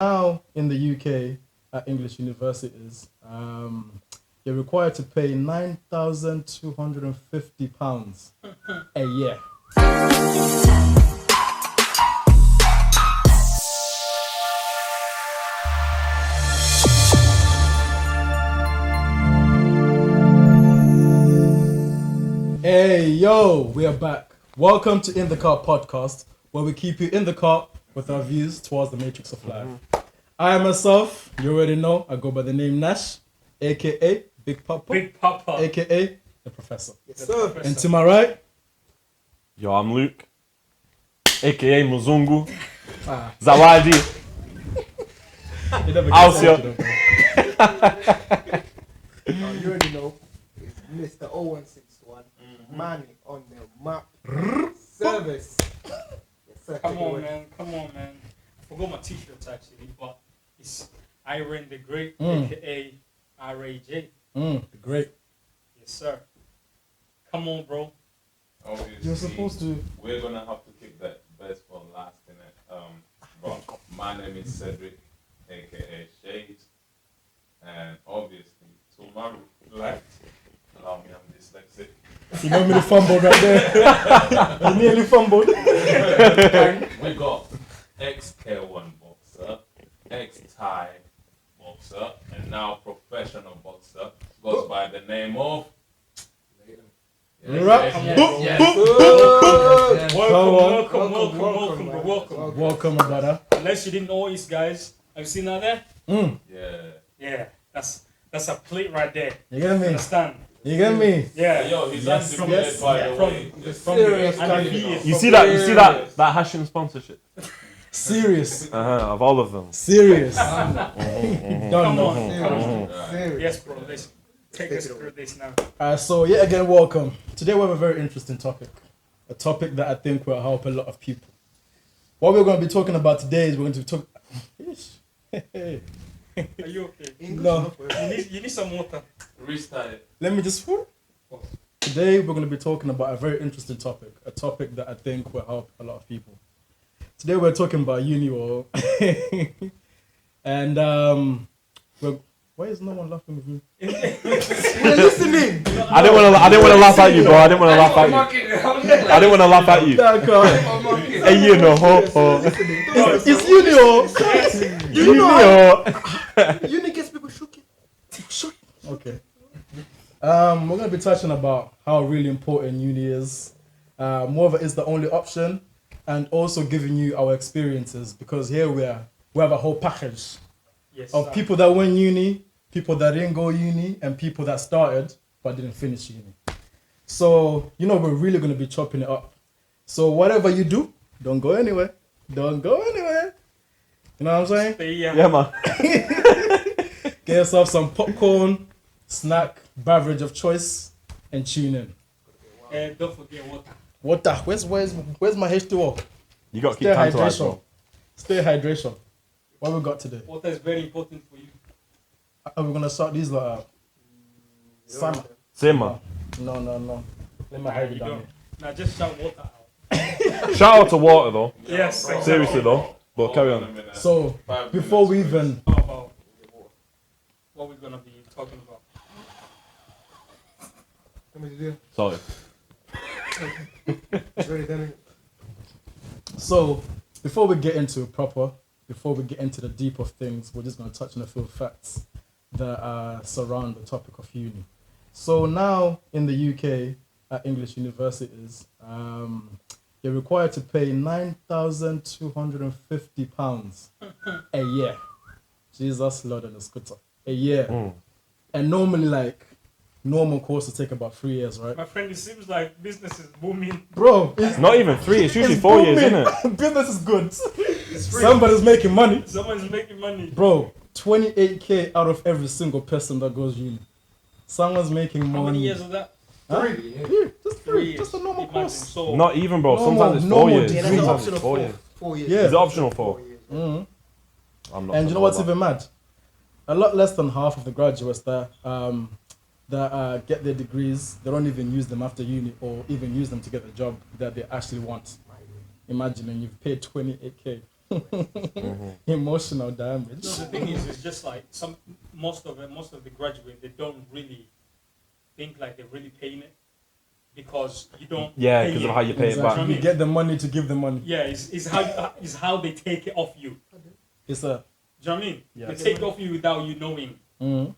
Now in the UK at English universities, you're required to pay £9,250 a year. Hey yo, we are back. Welcome to In the Car podcast, where we keep you in the car with our views towards the matrix of life. I myself, you already know, I go by the name Nash, aka Big Papa, aka the Professor. Yes, sir. And to my right, Yo, I'm Luke, aka Muzungu, Zawadi, you never Alcia. You already know. It's Mr. 0161. Money on the map. Service. Yes, sir. Come on, man. I forgot my t-shirts actually, but it's Iron the Great, aka RAJ. the great. Yes, sir. Come on, bro. Obviously, You're supposed to. We're gonna have to keep that best for last, innit? But my name is Cedric, aka Shades, and obviously, to my left, allow me, I'm dyslexic. You know me, the fumbled right there. You nearly fumbled. We got ex-K1 boxer, ex-Thai boxer, and now professional boxer. Goes by the name of. Right. Welcome, my brother. Unless you didn't know this, guys. Have you seen that there? Yeah, that's a plate right there. You get me? Understand? You get me? Yeah. Yo, he's Yes, undefeated, yes, by the way. From Serious the undefeated. You see that Hashim sponsorship? Serious. Of all of them. Serious. Come Don't know. on. Serious. Yes, bro. Let's take us through this now. So yet again, welcome. Today we have a very interesting topic. A topic that I think will help a lot of people. What we're going to be talking about today is we're going to talk... Are you okay? No. You need some water. Restart it. Let me just... Today we're going to be talking about a very interesting topic. A topic that I think will help a lot of people. Today we're talking about uni or... and why is no one laughing with me? We're listening. I didn't want to laugh at you, bro. I didn't want to laugh at you. Hey, you know, It's uni or... Uni gets people shooking. Okay. We're going to be touching about how really important uni is. Moreover, it's the only option, and also giving you our experiences, because here we have a whole package Yes, of sir. people that went uni, people that didn't go uni, and people that started but didn't finish uni. So, we're really going to be chopping it up. So whatever you do, don't go anywhere. Don't go anywhere. You know what I'm saying? Yeah, man. Get yourself some popcorn, snack, beverage of choice, and tune in. And don't forget water. Water. Where's my H2O? You got to Stay keep time to eyes, hydration. bro. Stay hydration. What we got today? Water is very important for you. Are we gonna start these like out? Summer. Same, man. No. Let my hair be You down don't. here. Now just shout water out. Shout out to Water, though. Yes. Seriously, though. But carry Hold on. a minute. So 5 before we minutes, even How about what we're gonna be talking about? Let me do Sorry. it. Ready, done. before we get into it proper, before we get into the deep of things, we're just gonna touch on a few facts that surround the topic of uni. So now in the UK at English universities, you're required to pay £9,250 a year. Jesus, Lord, and a scooter. A year. And normally, normal courses take about 3 years, right? My friend, it seems like business is booming. Bro, it's Not even 3. It's usually it's 4 years, booming. isn't it? Business is good. Somebody's making money. Someone's making money. Bro, 28k out of every single person that goes uni. Someone's making How money. many years is that? Huh? Yeah, just 3 three. years. Just a normal Imagine. course. So Not even, bro. Normal- Sometimes it's 4 normal years. Yeah, degree. that's Sometimes optional it's 4 years. 4 years. Yeah. Is it optional for? 4 years. Mhm. I'm not. And you know what's even mad? A lot less than half of the graduates that get their degrees, they don't even use them after uni or even use them to get the job that they actually want. Imagine, and you've paid 28k. Emotional damage. No, the thing is, it's just like most of the graduates, they don't really think like they're really paying it because you don't. Yeah, pay because of it. how you pay it Exactly. back. You get the money to give the money. Yeah, it's how they take it off you. It's a. Do you know what I mean? Yeah. They take it off you without you knowing. Mm.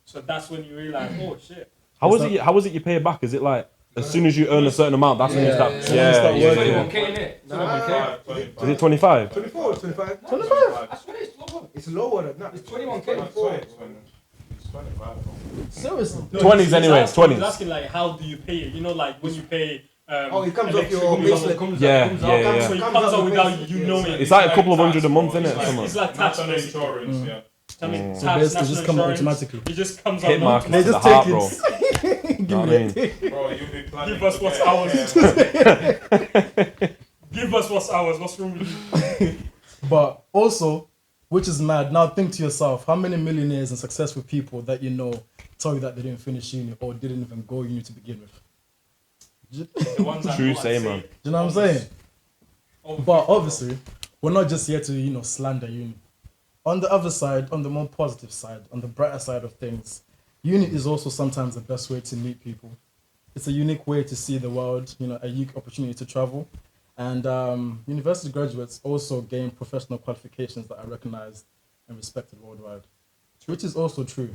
So that's when you realize, oh shit. How is it you pay it back? Is it like as soon as you earn a certain amount, that's when you start? Yeah. Yeah. 21k in it. Nah, Is it 25? 24, 25. 25. I swear it's lower. It's lower than that. It's 21k. 24. It's 25. Seriously. No, 20s he's anyway, asking- 20s. He's asking like, how do you pay it? You know, like when you pay. Oh, it comes off your electric payslip. Yeah. So it comes out without you knowing. It's like a couple of hundred a month, isn't it? It's like tax National insurance, Mm. yeah. I mean, So tax, basically, national just come out insurance, automatically. It just comes Hit out. mark They to the just heart, take bro. it. You know what I mean? Bro, you'll be planning Give us to what's get- ours. Give us what's ours. What's wrong with you? But also, which is mad. Now think to yourself, how many millionaires and successful people that you know tell you that they didn't finish uni or didn't even go uni to begin with? Do The ones I True know, I say, say man. you know what I'm saying? over But 50, obviously, we're not just here to, slander uni. On the other side, on the more positive side, on the brighter side of things, uni is also sometimes the best way to meet people. It's a unique way to see the world, a unique opportunity to travel. And university graduates also gain professional qualifications that are recognized and respected worldwide, which is also true.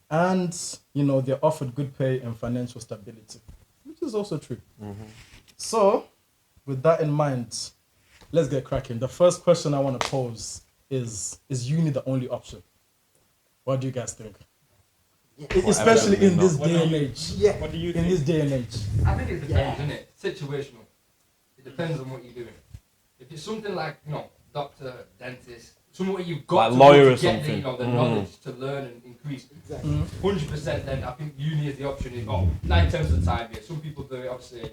And, they're offered good pay and financial stability, which is also true. So, with that in mind, let's get cracking. The first question I want to pose is uni the only option? What do you guys think? Especially in this day and age. Yeah. What do you In think? this day and age. I think it depends, innit? Situational. It depends on what you're doing. If it's something like, doctor, dentist, something where you've got Like to lawyer go or to get something. the knowledge to learn and increase. Exactly. 100%, then I think uni is the option. 9 times of the time, yeah. Some people do it, obviously,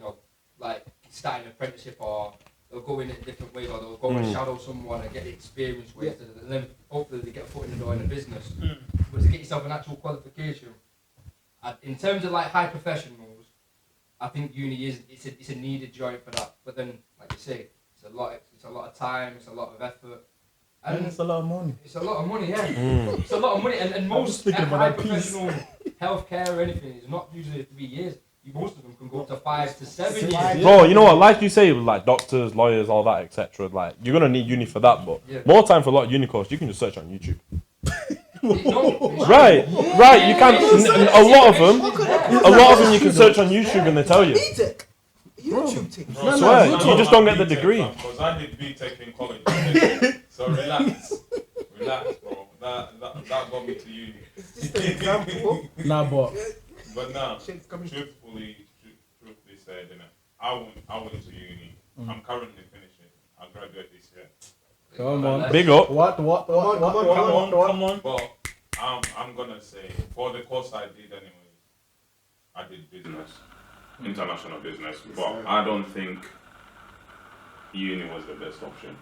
like starting an apprenticeship, or they'll go in it different ways, or they'll go and shadow someone and get the experience ways, and then hopefully they get a foot in the door in a business. But to get yourself an actual qualification, in terms of like high professionals, I think uni it's a needed joint for that. But then, like you say, it's a lot of time, it's a lot of effort. And it's a lot of money. It's a lot of money, yeah. It's a lot of money, and most thinking about high that piece. professional healthcare or anything is not usually 3 years. Most of them can go up to 5 to 7 Yeah. years. Bro, you know what? Like you say, with like doctors, lawyers, all that, etc. Like you're gonna need uni for that, but more time for a lot of uni courses, you can just search on YouTube. Right. You can. A lot of them, you can search on YouTube and they tell you. B-Tech. YouTube thing. Bro, I swear, so you just don't get the degree. Because I did B-Tech in college. So relax, bro. That got me to uni. It's just an example. Nah, but But now, Shit's coming. truthfully said, I went to uni. I'm currently finishing. I'll graduate this year. come on. Big up. What? Come on. But I'm gonna say, for the course I did anyway, I did business, international business. But I don't think uni was the best option.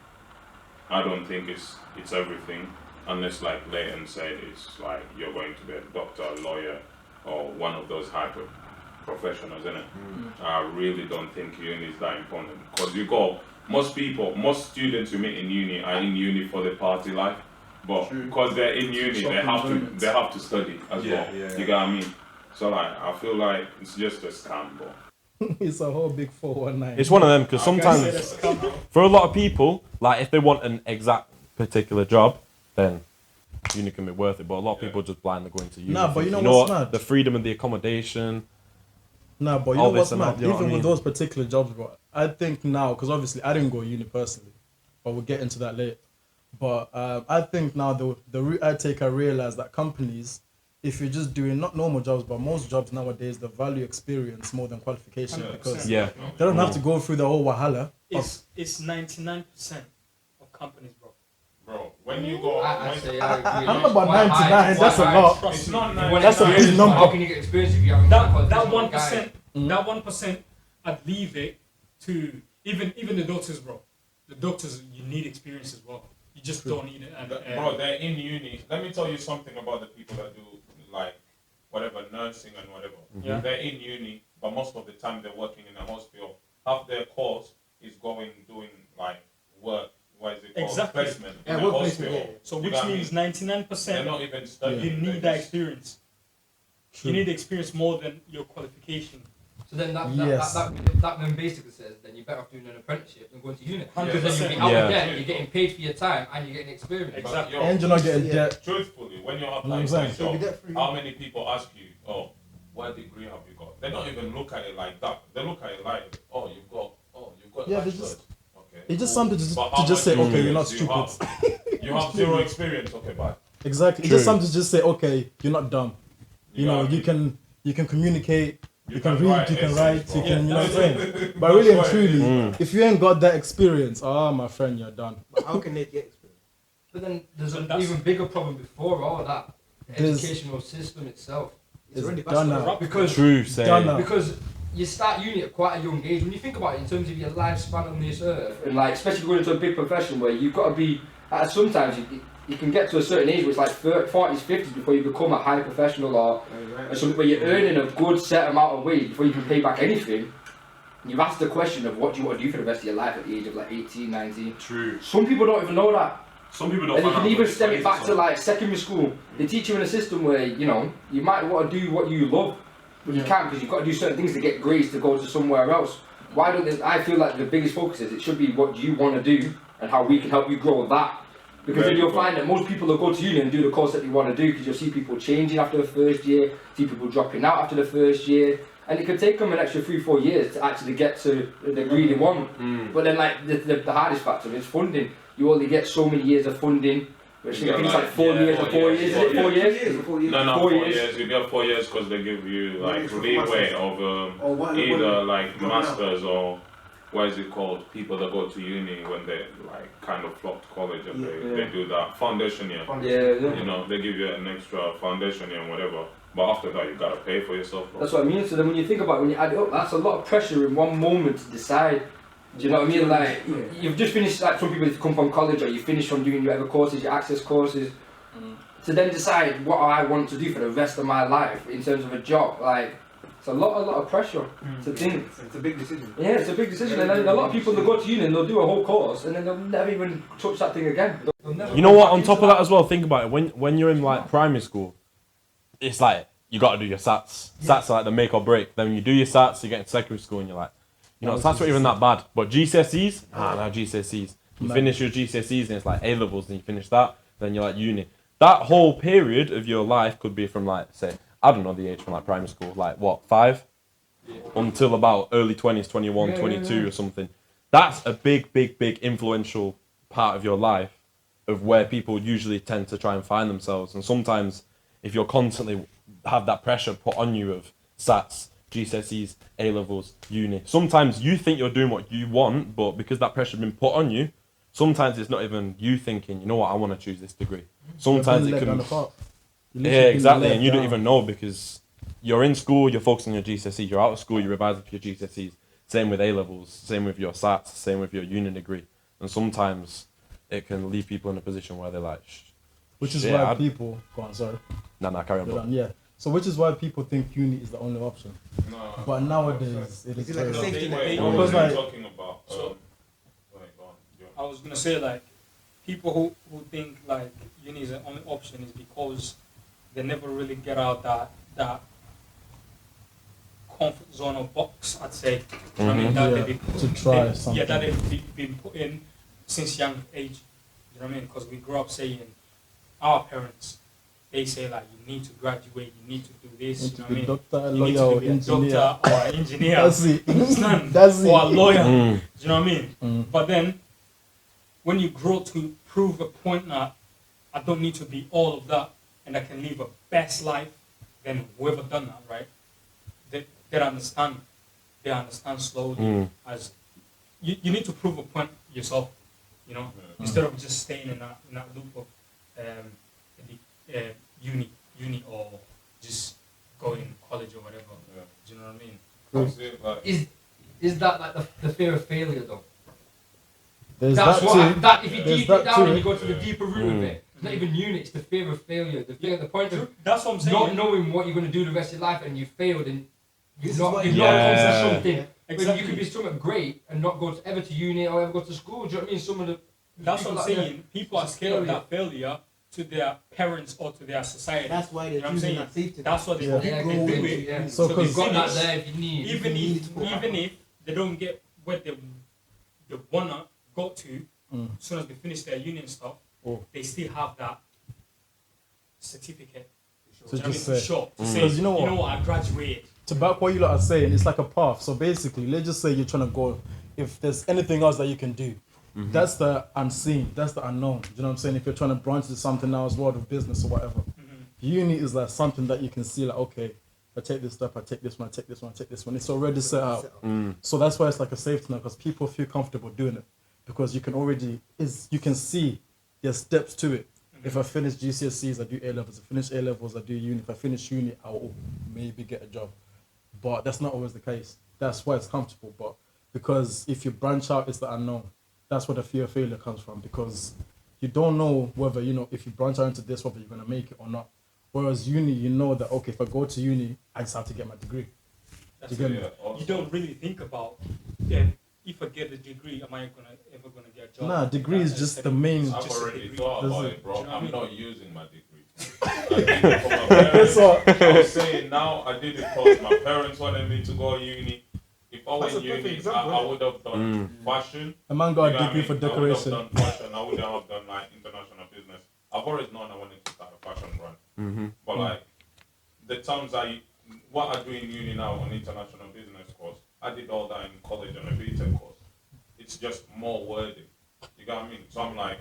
I don't think it's everything, unless like Leighton said, it's like you're going to be a doctor, a lawyer, or one of those hyper professionals, innit? I really don't think uni is that important, because you got most students you meet in uni are in uni for the party life, but because they're in uni, they have to study as well. You get what I mean? So like, I feel like it's just a scam, bro. It's a whole big 419. It's one of them because sometimes for a lot of people, like if they want an exact particular job, then uni can be worth it. But a lot of people just blindly go into uni. Nah, but you know thinking, what's what? mad? The freedom and the accommodation. Nah, but you all know what's this and that, mad? you know Even what I with mean? those particular jobs, bro, I think now, because obviously I didn't go uni personally, but we'll get into that later. But I think now the route I take, I realize that companies, if you're just doing not normal jobs, but most jobs nowadays, they value experience more than qualification, because Yeah. they don't have to go through the whole wahala. It's 99% of companies, bro. Bro, when you go, I say I agree. I'm about Why 99, hide? that's Why a hide? lot. it's not When That's a experience, big number. How can you get experience if you haven't got That a qualification? 1%, that 1%, I'd leave it to even the doctors, bro. The doctors, you need experience as well. You just don't need it. Bro, they're in uni. Let me tell you something about the people that do like whatever nursing and whatever. Yeah. They're in uni, but most of the time they're working in a hospital. Half their course is doing like work what is it called? Exactly. Placement Yeah, in a work hospital. placement, yeah. So You which got me? means They're 99% not even studying. you They're need that just- experience. True. You need experience more than your qualification. So then Yes. that then basically says then you're better off doing an apprenticeship than going to uni. Because then you'll be out Yeah. of debt, you're getting paid for your time, and you're getting experience. But Exactly. And you're not getting debt. Truthfully, when you're You know applying what for I'm a saying? So be job, debt-free. how many people ask you, oh, what degree have you got? They don't even look at it like that. They look at it like, oh, you've got Yeah, they bachelor's. just- Okay. It's just cool. something to But to how just much say, okay, you're not experience do stupid. You have zero experience. Okay, bye. Exactly. It's True. just something to just say, okay, you're not dumb. You know, got you me. can communicate, you can read, write you can essays, write, bro. you can, you know what I'm saying? That's But really and right. truly, if you ain't got that experience, my friend, you're done. But how can they get experience? But then there's So an that's- even bigger problem before all of that. The There's- educational system itself. It's It's already done bachelor's. now. Because True, say. Done now. Because you start uni at quite a young age. When you think about it in terms of your lifespan on this earth, and like especially going into a big profession where you've got to be, sometimes you can get to a certain age where it's like 40s, 50s before you become a high professional or something where you're earning a good set amount of wage before you can pay back anything. You've asked the question of what do you want to do for the rest of your life at the age of like 18, 19. True. Some people don't even know that. Some people don't And you find can out even until stem they're it back 20, to so- like secondary school. They teach you in a system where, you know, you might want to do what you love, but you can't because you've got to do certain things to get grades to go to somewhere else. Why don't they, I feel like the biggest focus is it should be what you want to do and how we can help you grow that. Because then Very you'll good. find that most people will go to uni and do the course that they want to do because you'll see people changing after the first year, see people dropping out after the first year, and it could take them an extra 3-4 years to actually get to the degree they want. But then like the hardest factor is funding. You only get so many years of funding, which I Yeah, think it's like- like 4 yeah, years or 4 4 years, years. Is 4 it 4 years. years? 4 years. No, 4 4 years. years. You get 4 years because they give you like it's for leeway masters. of Or what- either what- like dropping out. masters or what is it called? People that go to uni when they like kind of flopped college and they do that foundation year. Yeah. You know, they give you an extra foundation year and whatever. But after that, you gotta pay for yourself. Bro. That's what I mean. So then when you think about it, when you add it up, that's a lot of pressure in one moment to decide. Do you know what I mean? Like, you've just finished, like some people come from college or you finish from doing whatever courses, your access courses, to then decide what I want to do for the rest of my life in terms of a job. Like, it's a lot of pressure to think. It's a big decision. Yeah, it's a big decision. And then a lot of people, they'll go to uni and they'll do a whole course and then they'll never even touch that thing again. They'll never You know go what? back On into top of that as well, think about it. When you're in like primary school, it's like you got to do your SATs. SATs are like the make or break. Then when you do your SATs, you get into secondary school and you're like, you know, SATs weren't even that bad. But GCSEs, now GCSEs. You finish your GCSEs and it's like A levels. Then you finish that. Then you're like uni. That whole period of your life could be from like say I don't know the age from like primary school, like what 5 until about early 20s, 21, 22 or something. That's a big influential part of your life of where people usually tend to try and find themselves. And sometimes if you're constantly have that pressure put on you of SATs, GCSEs, A levels, uni, sometimes you think you're doing what you want, but because that pressure's been put on you, sometimes it's not even you thinking, you know what, I want to choose this degree. Sometimes it can, yeah, exactly, and you don't even know because you're in school, you're focusing on your GCSE, you're out of school, you're revising for your GCSEs. Same with A levels, same with your SATs, same with your uni degree, and sometimes it can leave people in a position where they're like, Which is shit, why I'd- people go on, sorry. Nah, carry on, Go bro. on, yeah. So which is why people think uni is the only option. No, But nowadays it is Is it like a very safety wrong. net? Wait, No, what because were you like- talking about? So- go on. I was gonna say like people who think like uni is the only option is because they never really get out that comfort zone or box. I'd say. You know what I mean, that Yeah, they've been to try something. Yeah, that they've been put in since young age. You know what I mean? Because we grew up saying our parents, they say like you need to graduate, you need to do this. Want You to know be what I mean? doctor, You need lawyer, to or be a engineer. doctor or an engineer. That's it. Understand? That's it. Or a lawyer. Mm. Do you know what I mean? Mm. But then, when you grow to prove a point that I don't need to be all of that and I can live a best life, then whoever done that, right? They understand. They understand slowly Mm. as you need to prove a point yourself, you know, instead of just staying in that loop of uni or just going college or whatever. Yeah. Do you know what I mean? That's it, like, Is that like the fear of failure though? There's That's that what too. that if you There's deep that it down too. and you go to the deeper root of Mm. it, it's not even unit, it's the fear of failure. The point of That's what I'm saying. not knowing what you're going to do the rest of your life and you failed and This you're is not why- you're not Yeah. accomplished something. When Exactly. you could be something great and not go to, ever to uni or ever go to school. Do you know what I mean? Some of the That's what I'm People saying. People are scared of that failure to their parents or to their society. That's why You they're know what I'm choosing saying? that safety. That's what they Yeah. Yeah, do they it. yeah. So, So 'cause- You've got that finish. there if you need. Even if they don't get where they wanna go to, as soon as they finish their union stuff, they still have that certificate. So Do you know what I just mean? say- To show, to say, Because you know what? I graduated. To back what you lot are saying, it's like a path. So basically, let's just say you're trying to go. If there's anything else that you can do, that's the unseen. That's the unknown. Do you know what I'm saying? If you're trying to branch into something else, world of business or whatever, uni is like something that you can see. Like, okay, I take this step, I take this one, I take this one, I take this one. It's already set out. So that's why it's like a safety net, because people feel comfortable doing it because you can already you can see there's steps to it. If I finish GCSEs, I do A levels. If I finish A levels, I do uni. If I finish uni, I will maybe get a job. But that's not always the case. That's why it's comfortable. But because if you branch out, it's the unknown. That's where the fear of failure comes from, because you don't know whether, if you branch out into this, whether you're going to make it or not. Whereas uni, you know that, okay, if I go to uni, I just have to get my degree. That's You get it. me? You don't really think about if I get a degree, am I ever gonna get a job? Nah, degree is just the main. I've just a already degree. thought Does about it? it, bro. Do you know what I I'm mean? not using my degree. I did it for my parents. I was saying now I did it because my parents wanted me to go uni. If I was That's in a perfect uni, example, I isn't it? would have done fashion. A man You got know a what I degree mean? for I would have decoration. done fashion. I would have done like international business. I've always known I wanted to start a fashion brand. But like the times what I do in uni now on international business course, I did all that in college on a BTEC course. It's just more wording. You got what I mean? So I'm like,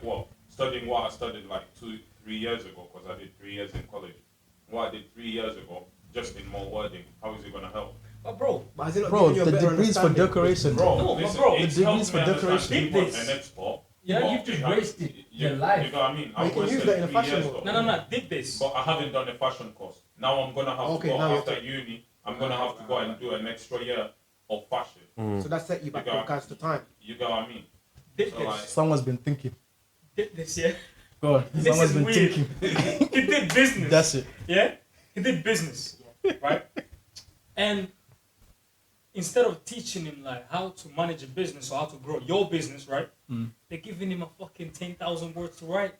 studying what I studied like 2-3 years ago, because I did 3 years in college. What I did 3 years ago, just in more wording. How is it gonna help? But bro, But is it not Bro, giving you a the better degrees for understanding? decoration. Bro, No, but listen, bro, it's the degrees helped for me understand decoration. import This- and export. Yeah, but you've just you have- wasted you- your life. You know what I mean? But you can use wasted that in a 3 fashion years, world. though. no, did this. But I haven't done a fashion course. Now I'm gonna have Okay, to go now you're after uni. I'm gonna have to go and do an extra year of fashion. So that set you back You with got- regards to time. You get what I mean? Did So this. like, Someone's been thinking. Did this, yeah. God, This someone's is been weird. thinking. He did business. That's it. Yeah, he did business, right? And instead of teaching him like how to manage a business or how to grow your business, right? They're giving him a fucking 10,000 words to write.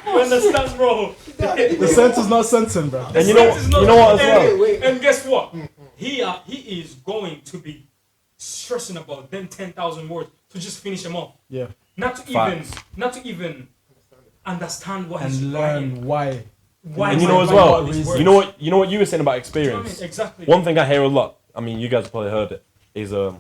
You understand, bro? The sentence not sentence, bro. And you know what as well? Wait. And guess what? He is going to be stressing about them 10,000 words to just finish them off. Yeah. Not to even understand what he's And writing. learn why. Why And is you he know as writing well, all these words. you know what you were saying about Do you know what I mean? experience. Exactly. One thing I hear a lot, I mean, you guys have probably heard it, is the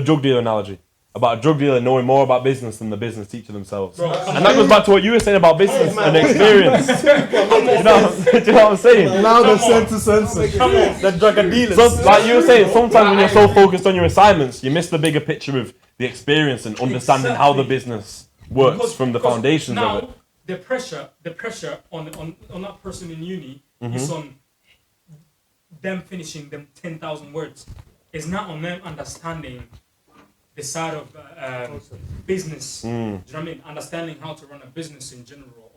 drug dealer analogy. About a drug dealer knowing more about business than the business teacher themselves. Bro, And that goes back to what you were saying about business and experience. you know what I'm saying? Now the sentence. The drug dealers. So, like you were saying, sometimes when you're so focused on your assignments, you miss the bigger picture of the experience and understanding how the business works from the because foundations now, of it. the pressure on that person in uni is on them finishing them 10,000 words. It's not on them understanding the side of business. Do you know what I mean? Understanding how to run a business in general,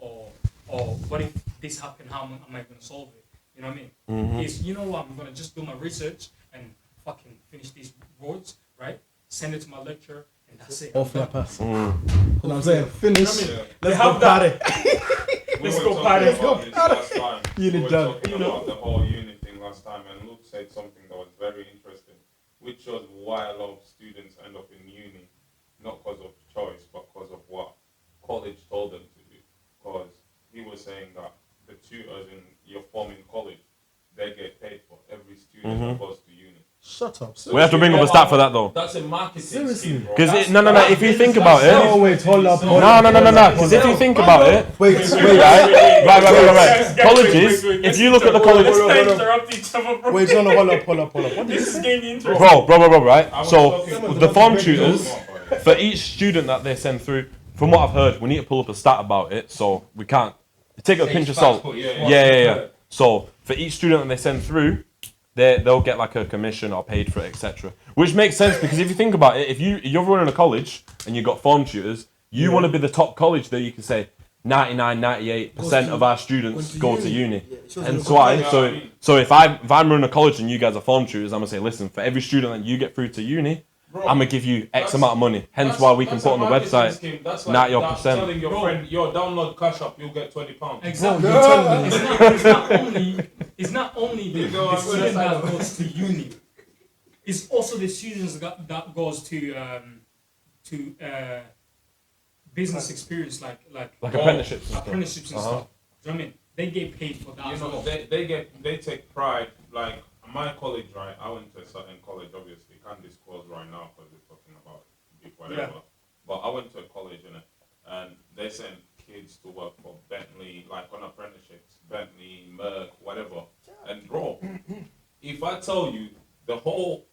or what if this happened? How am I going to solve it? You know what I mean? Is, you know what? I'm going to just do my research and fucking finish these words, right? Send it to my lecturer, and that's it. Off I'm that done. pass. You know what I'm saying? Finish. You know what I mean? Let's They go have that. party. we Let's were go talking party. about this last time. Uni We were done. talking about the whole uni thing last time, and Luke said something that was very interesting, which shows why a lot of students end up in uni, not because of choice, but because of what college told them to do. Because he was saying that the tutors in your forming college, they get paid for every student that goes to uni. Shut up. We have to bring up a stat for that though. That's a marketing Seriously? scheme, bro. Because if you think about it, Oh, wait, hold up. no. Because if you think about it, Wait, right. Colleges, if you look at the college, Let's interrupt each other, bro. Wait, no, hold up. What did you This is say? getting interesting. bro, right? I was So talking- the form tutors, for each student that they send through, from what I've heard, we need to pull up a stat about it, so we can't take it with a pinch of salt. Yeah. So for each student that they send through, they'll get like a commission or paid for it, etc. Which makes sense because if you think about it, if you're running a college and you've got form tutors, you want to be the top college that you can say, 99, 98% of our students go to uni. Yeah, it shows And you're so I, good. so if I'm running a college and you guys are form tutors, I'm gonna say, listen, for every student that you get through to uni, Bro, I'm gonna give you X that's- amount of money. Hence why we can put on the website. That's Not your that percent. telling your friend, yo, download Cash App, you'll get £20. Exactly. Bro, you're telling me. It's not only the, You know the what I'm student saying? that goes to uni. It's also the students that goes to business experience like Apprenticeships and stuff. apprenticeships and Uh-huh. stuff. Do you know what I mean? They get paid for that You as know, well. they take pride. Like my college, right? I went to a certain college. Obviously, can't disclose right now because we're talking about whatever. Yeah. But I went to a college and they sent kids to work for Bentley, like on apprenticeships, Bentley, Merck, whatever. And bro, if I tell you the whole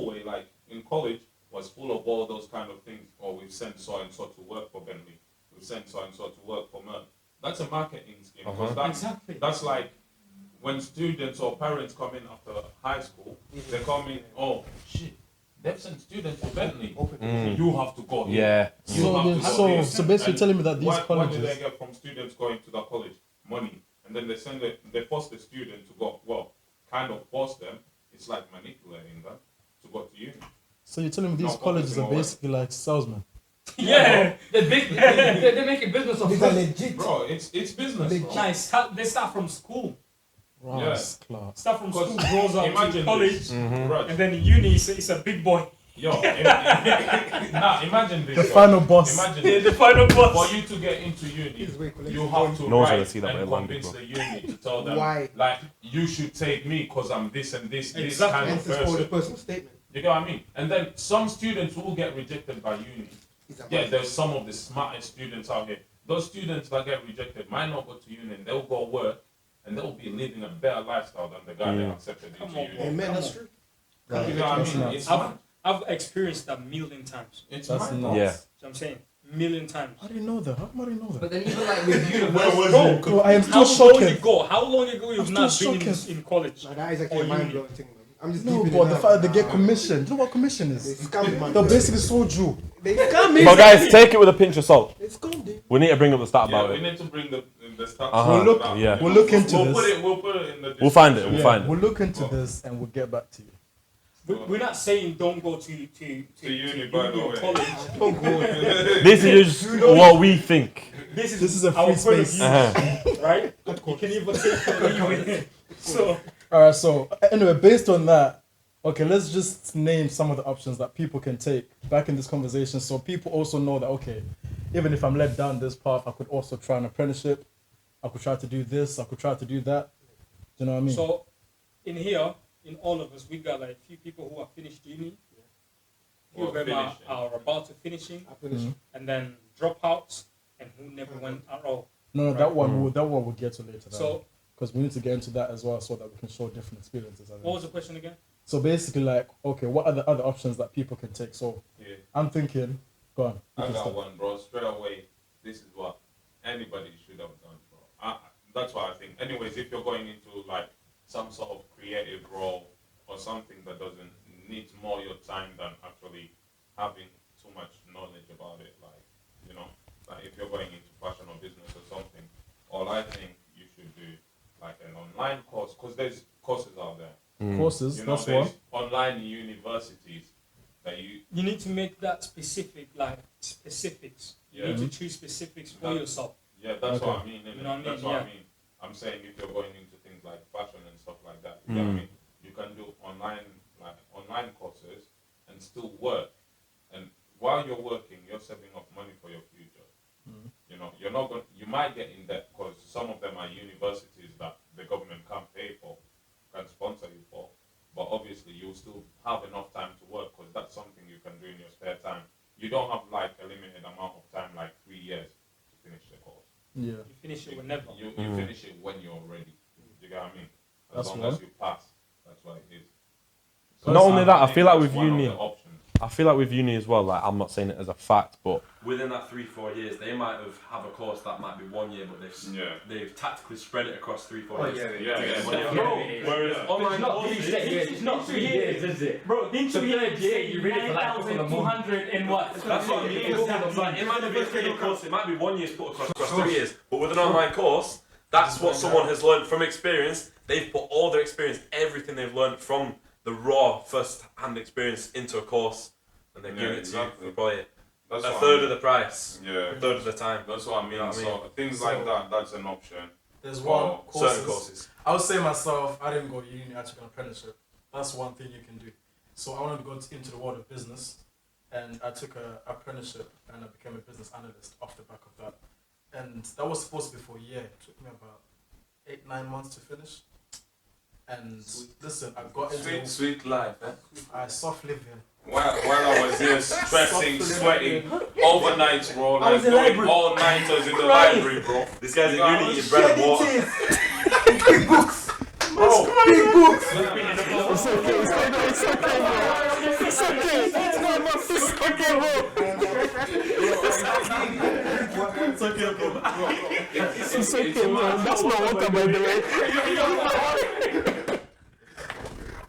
way, like in college, was full of all those kind of things. Or we've sent so and so to work for Bentley. We've sent so and so to work for Merck. That's a marketing scheme. Because Exactly. that's like when students or parents come in after high school, they come in, oh shit, they've sent students to Bentley. You have to go here. Yeah. You have to go So here. basically And telling me that these what do colleges. they get from students going to the college? Money. And then they force the student to go, well, kind of force them. It's like manipulating them to go to uni. So you're telling me these No, colleges are focusing on basically like salesmen? Yeah. They're making business of These are it. legit. Bro, it's business, bro. Nice. They start from school. Right, class. Start from school, Because grows up to imagine college, this, right? and then in uni, it's a big boy. Yo, nah, imagine this. The yo. final boss. Imagine The this. final boss. For you to get into uni, This is where colleges you are have to No one's gonna write see that by and London, convince bro. the uni to tell them, Why? like, you should take me because I'm this and this Exactly. kind of Hence, it's called a person. personal statement. You know what I mean? And then some students will get rejected by uni. It's a Yeah, massive- there's some of the smartest students out here. Those students that get rejected might not go to uni and they'll go work and they'll be living a better lifestyle than the guy that accepted Come into on, uni. bro. Amen, that's true. You know what I That's mean? nuts. It's I've, mad. I've experienced that a million times. It's That's mad. nuts. Yeah. So I'm saying, million times. How do you know that? How come I didn't know that? But then even like with university, Bro, I am How still long shocking. ago? How long ago you've I'm not still been shocking. in college? Now, that is actually Or a uni. mind blowing thing, man. I'm just No, keeping but it the now. fact that they get commission. Do you know what commission They is? scam man. They'll basically sold you. They scam me. But guys, take it with a pinch of salt. It's gone, dude. We need to bring up the stat Yeah, about we it. need to bring the stats. Uh-huh. We'll look- yeah. We'll look into We'll this. put it in the. We'll find it. We'll Yeah, find it. we'll look into this and we'll get back to you. We're not saying don't go to uni, by the or way. college. Don't go. This is just what we think. This is a our free point of space. view, Uh-huh. right? You can even take it or leave it. So Alright, so anyway, based on that, okay, let's just name some of the options that people can take back in this conversation so people also know that, okay, even if I'm led down this path, I could also try an apprenticeship. I could try to do this. I could try to do that. Do you know what I mean? So, in here, in all of us, we got like a few people who have finished uni, few of Or them finishing. are about to finishing, I finished. and then dropouts, and who never went at all. no, that one we'll get to later. So, Because we need to get into that as well so that we can show different experiences. I think. what was the question again? So basically, like, okay, what are the other options that people can take? So Yeah. I'm thinking, go on. you I can got start. one, bro. Straight away, this is what anybody should have done, bro. That's what I think. Anyways, if you're going into like some sort of creative role or something that doesn't need more your time than actually having too much knowledge about it, like, you know, like if you're going into fashion or business or something, all I think you should do like an online course, because there's courses out there. Courses, You know, that's there's one. online universities that you You need to make that specific, like specifics. You need Yeah. to choose specifics for That- yourself. Yeah, that's what Okay. I mean. Innit? You know what I mean? That's what I Yeah. mean. I'm saying if you're going into things like fashion and stuff like that, you know what I mean? You can do online courses and still work. And while you're working, you're saving up money for your future. You know, you're not going. You might get in debt because some of them are universities that the government can't pay for, can sponsor you for. But obviously, you'll still have enough time to work because that's something you can do in your spare time. You don't have like a limited amount of time, like 3 years, to finish the course. Yeah. You finish it whenever. You finish it when you're ready. You get what I mean? As That's long one. as you pass, that's what it is. Not only that, I think feel like that's with one of uni- the options. I feel like with uni as well, like I'm not saying it as a fact, but within that 3-4 years, they might have a course that might be 1 year, but they've tactically spread it across 3-4 years. Whereas online courses, It's not 3 years, is it? Bro, didn't you hear you read it for like 9,200 in what? that's what I mean. It might not be a 3-year course, it might be 1 year split across 3 years. But with an online course, that's what someone has learned from experience. They've put all their experience, everything they've learned from the raw first-hand experience into a course, and they're giving it to you for probably a third of the price, a third of the time. That's what I mean. So things like that, that's an option. There's certain courses. I would say myself, I didn't go to uni, I took an apprenticeship. That's one thing you can do. So I wanted to go into the world of business, and I took an apprenticeship, and I became a business analyst off the back of that. And that was supposed to be for a year. It took me about 8-9 months to finish. And listen, I got into sweet life. I soft living. While I was here stressing, sweating, overnight, bro, like doing all nighters in the library, bro. This guy's in uni eating bread and water. Big books. Bro, big books. It's okay, bro. That's not water, by the way.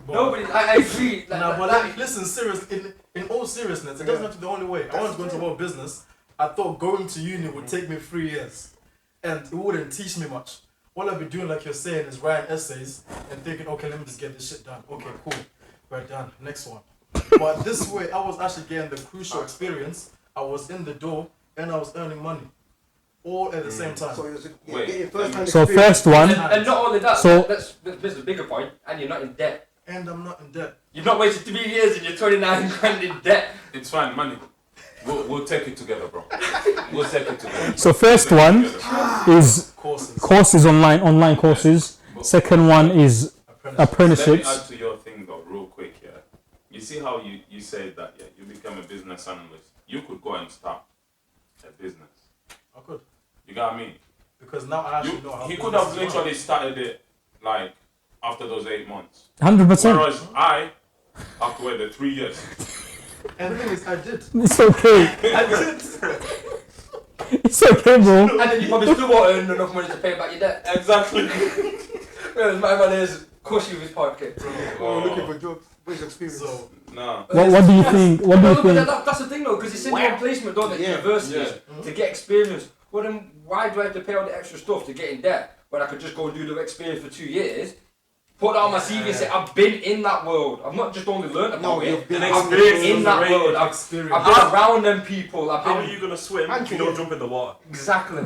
No, but I agree. Listen, serious. In all seriousness, it doesn't have to be the only way. I wanted to go into world business. I thought going to uni would take me 3 years, and it wouldn't teach me much. All I'd be doing, like you're saying, is writing essays and thinking, okay, let me just get this shit done. Okay, cool, we're done. Next one. But this way, I was actually getting the crucial experience. I was in the door and I was earning money, all at the same time. So you're getting first-hand So experience. first one, and not only that, So- that's the bigger point, and you're not in debt. And I'm not in debt. You've not wasted 3 years and you're 29 grand in debt. It's fine, money. We'll take it together, bro. We'll take it together. so first one is courses online courses. Second one is Let me apprenticeships. add to your thing though, real quick, yeah. You see how you said that, yeah, you become a business analyst. You could go and start a business. I could. You got me? Because now I actually know how He could business have is run. literally started it like after those 8 months. 100%. Whereas I have to wait the 3 years. And the thing is, I did. It's okay. I did. It's okay, bro. And then you probably still won't earn enough money to pay back your debt. Exactly. Whereas my man is cushy with his pocket. Oh, looking for jobs. Where's experience? So Nah. What do you think? What do you think? That's the thing though, because it's in one placement, don't they, at universities, to get experience. Well then, why do I have to pay all the extra stuff to get in debt when I could just go and do the experience for 2 years? Put that on my CV and say, I've been in that world. I've not just only learned about it. I've been in that world. I've been around them people. How are you going to swim if you don't jump in the water? Exactly.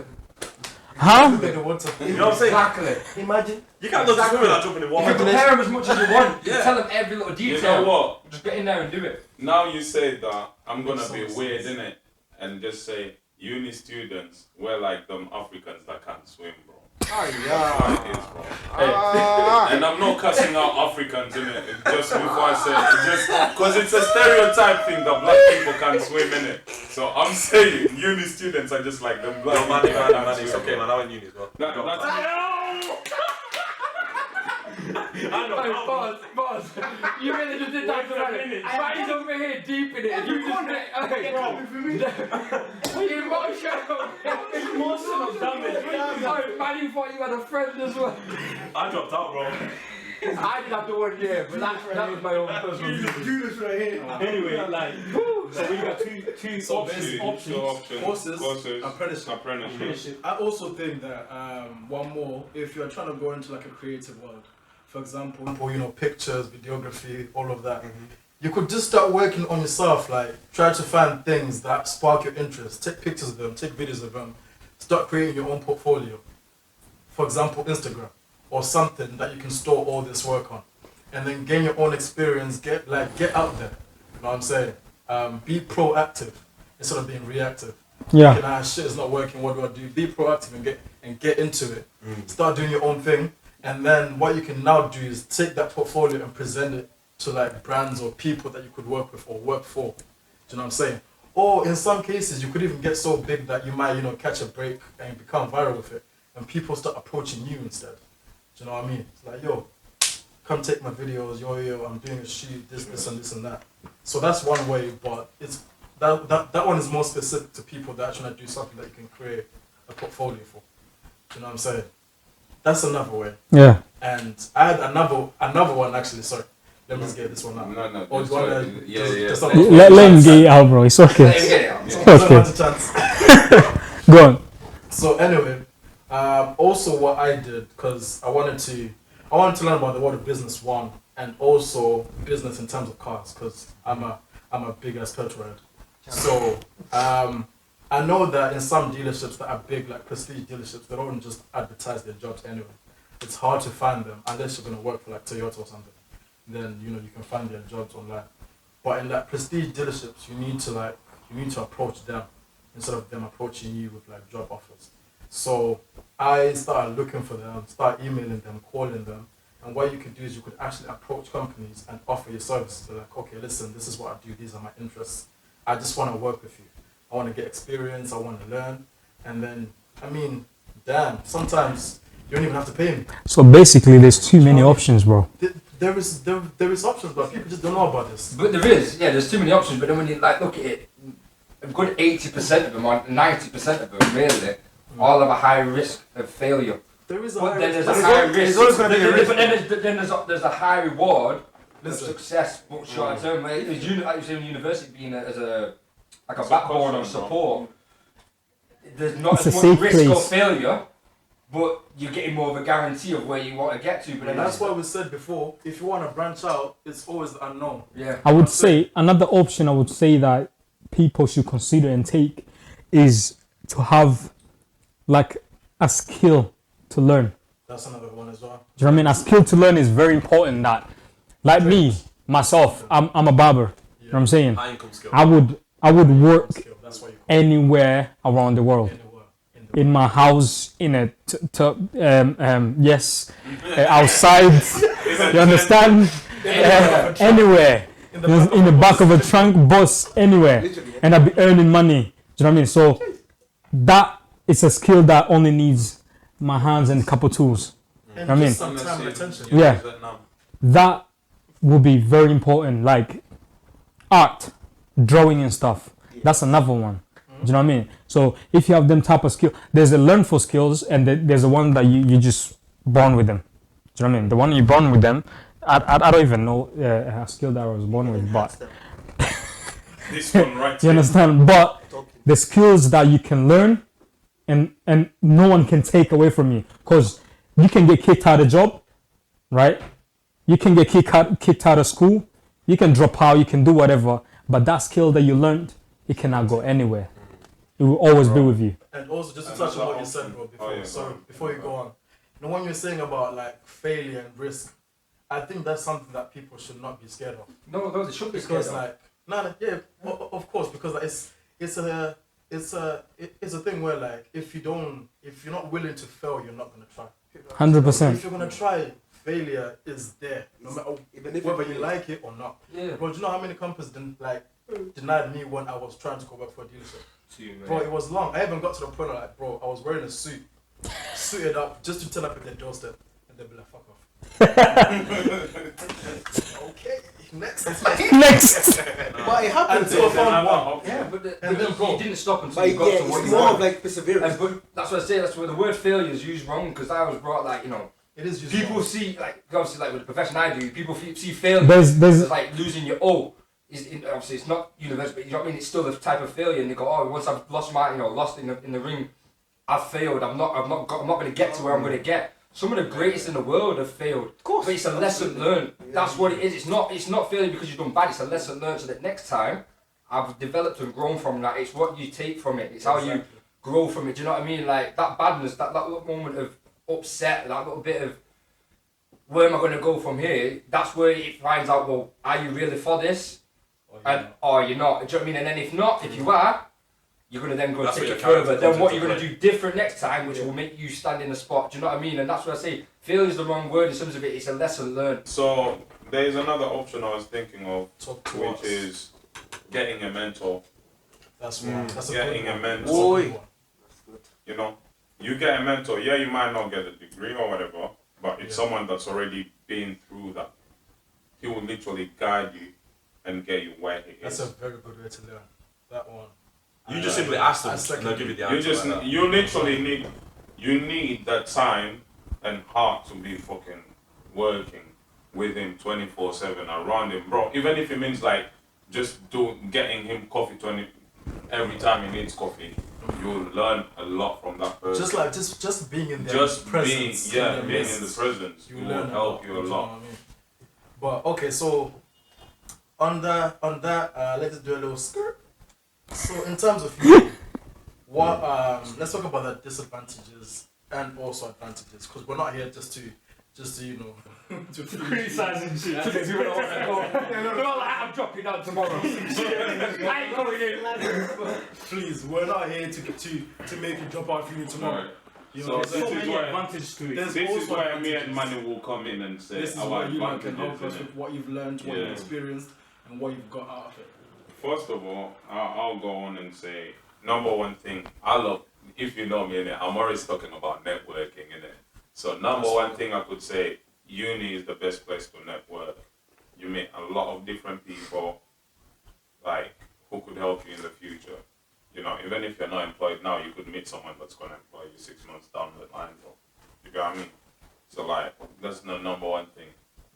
How? you know what You know what I'm saying? Exactly. Imagine. You can't learn to swim without jumping in You water. can prepare them as much as you want. You Yeah. tell them every little You detail. know what? Just get in there and do it. Now you say that, I'm gonna be weird, innit? And just say, uni students, we're like them Africans that can't swim, bro. Ah, That's yeah. how it is, bro. Ah. And I'm not cussing out Africans, innit? Just before I say it, just because it's a stereotype thing that black people can't swim, innit? So I'm saying, uni students are just like them black No, people that can't man, it's swim, okay, bro. man. I went uni as well. Boss, you really just did that to me. Man's over here deep in it. And you just emotional. Emotional damage. Man, you thought you had a friend as well. I dropped out, bro. I didn't have to work here, but that was my own personal view. Do this right here. Anyway, like, so we got two Courses, Apprenticeship. apprenticeship. I also think that one more, if you're trying to go into like a creative world, for example, you know, pictures, videography, all of that, you could just start working on yourself. Like, try to find things that spark your interest. Take pictures of them, take videos of them. Start creating your own portfolio. For example, Instagram, or something that you can store all this work on, and then gain your own experience. Get out there. You know what I'm saying? Be proactive instead of being reactive. Yeah. Okay, shit is not working. What do I do? Be proactive and get into it. Start doing your own thing, and then what you can now do is take that portfolio and present it to like brands or people that you could work with or work for. Do you know what I'm saying? Or in some cases, you could even get so big that you might, you know, catch a break and become viral with it, and people start approaching you instead. Do you know what I mean? It's like, yo, come take my videos, yo, I'm doing a shoot, this and this and that. So that's one way, but it's that one is more specific to people that are trying to do something that you can create a portfolio for. Do you know what I'm saying? That's another way. Yeah. And I had another one actually. Sorry, let me just get this one out. No. Or do you wanna just Let him get it out, bro. It's okay. It's okay. Chance. Go on. So anyway, also what I did, because I wanted to learn about the world of business one, and also business in terms of cars, because I'm a big ass petrol head. So I know that in some dealerships that are big, like prestige dealerships, they don't just advertise their jobs anyway. It's hard to find them unless you're gonna work for like Toyota or something. Then you can find their jobs online. But in like prestige dealerships, you need to approach them instead of them approaching you with like job offers. So I started looking for them, start emailing them, calling them, and what you could do is you could actually approach companies and offer your services. They're like, okay, listen, this is what I do, these are my interests. I just want to work with you. I want to get experience, I want to learn. And then, I mean, damn, sometimes you don't even have to pay me. So basically, there's too many options, bro. There is options, but people just don't know about this. But there's too many options. But then when you like look at it, a good 80% of them, or 90% of them, really, all have a high risk of failure. There is a But high then risk. there's a high risk. There's always gonna be a risk. But then there's a high reward of Listen. success, but short term. Like you say, in university being as a backbone of support, there's not It's as a much safe risk place. of failure, but you're getting more of a guarantee of where you want to get to. But then And that's why we said before, if you want to branch out, it's always the unknown. yeah. I would say another option I would say that people should consider and take is to have like a skill to learn. That's another one as well. Do you know what I mean? A skill to learn is very important. That, like me, myself, I'm a barber. You know what I'm saying? High income skill. I would work Skill, that's why you call anywhere around the world. it anywhere in the In my house, in a outside. You understand? Anywhere. In the back of a trunk, bus, anywhere, and I'll be earning money. Do you know what I mean? So that is a skill that only needs my hands and a couple tools. and I mean- just some time and attention. Yeah. That will be very important. Like art, drawing and stuff. That's another one. Do you know what I mean? So if you have them type of skill, there's a learn for skills, and there's the one that you just born with them. Do you know what I mean? The one you born with them. I don't even know a skill that I was born with, but This one right you understand? But the skills that you can learn and no one can take away from you, because you can get kicked out of job, right? You can get kicked out of school, you can drop out, you can do whatever, but that skill that you learned, it cannot go anywhere. It will always be with you. And also, just to touch on what you said, bro, before you go on, when you're saying about like failure and risk, I think that's something that people should not be scared of. No, they should be Because scared like, of course, because like, it's a thing where like if you're not willing to fail, you're not gonna try. 100%. If you're gonna try, failure is there, no matter whether you like it or not. Yeah. Bro, do you know how many companies denied me when I was trying to go work for a dealership? Bro, it was long. I even got to the point of like, bro, I was wearing a suited up just to turn up at their doorstep, and they'd be like, fuck off. Okay, next. Next. But it happens. Until I found one. Yeah, but And then you didn't stop until But you got yeah, to what it's you more of wanted. like perseverance. But that's what I say. That's where the word failure is used wrong, because I was brought like It is just people wrong. see like obviously like with the profession I do, people see failure There's as like losing your obviously it's not universal, but you know what I mean. It's still the type of failure, and they go, oh, once I've lost lost in the ring, I've failed. I'm not going to get to where I'm going to get. Some of the greatest in the world have failed. Of course, but it's a lesson learned. That's what it is. It's not failing because you've done bad. It's a lesson learned, so that next time I've developed and grown from that. It's what you take from it. It's how you grow from it. Do you know what I mean? Like that badness, that little moment of upset, that little bit of where am I going to go from here? That's where it finds out. Well, are you really for this? Or you're not. Do you know what I mean? And then if not, if you are, you're going to then go and That's take where it your character further. Then comes what into you're going to do different next time, which will make you stand in the spot. Do you know what I mean? And that's what I say. Failure is the wrong word in terms of it. It's a lesson learned. So there's another option I was thinking of, Talk to which us. is getting a mentor. That's one. That's a Getting good a one. mentor. That's a good one. You know, you get a mentor. Yeah, you might not get a degree or whatever, but it's someone that's already been through that. He will literally guide you and get you where he That's is. a very good way to learn. That one. You just simply ask them, I and second they'll give you the You answer. just, like that. you literally need that time and heart to be fucking working with him 24/7 around him, bro. Even if it means like just getting him coffee every time he needs coffee, you'll learn a lot from that person. Just like just being in their Just presence. being their in the midst, presence you will learn help you a know lot. what I mean? But okay, so on that, let's do a little skirt. So in terms of you, what let's talk about the disadvantages and also advantages, because we're not here just to you know to Criticizing shit. I'm dropping out tomorrow. I ain't going in. Please, we're not here to make you drop out of uni tomorrow. Alright. You So know, this there's is so many where- advantages to it. This is where me and Manu will come in and say This is our where you like can advantages. help us innit? with what you've learned, what you've Yeah. experienced, and what you've got out of it. First of all, I'll go on and say number one thing I love. If you know me, innit, I'm always talking about networking, innit. So number one thing I could say, uni is the best place to network. You meet a lot of different people, like who could help you in the future. You know, even if you're not employed now, you could meet someone that's gonna employ you 6 months down the line, bro. You get what I mean? So like, that's the number one thing.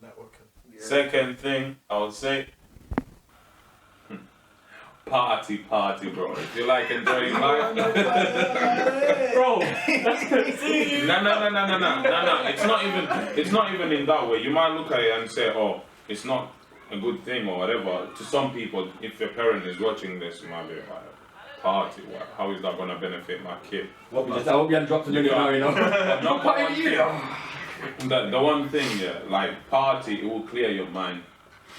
Networking. Second thing, I would say, party, bro. If you like enjoying life, Bro, no. It's not even in that way. You might look at it and say, oh, it's not a good thing or whatever. To some people, if your parent is watching this, you might be like, party. How is that gonna benefit my kid? I hope you haven't dropped a minute now, you know. Not Not you. The one thing, yeah, like party, it will clear your mind.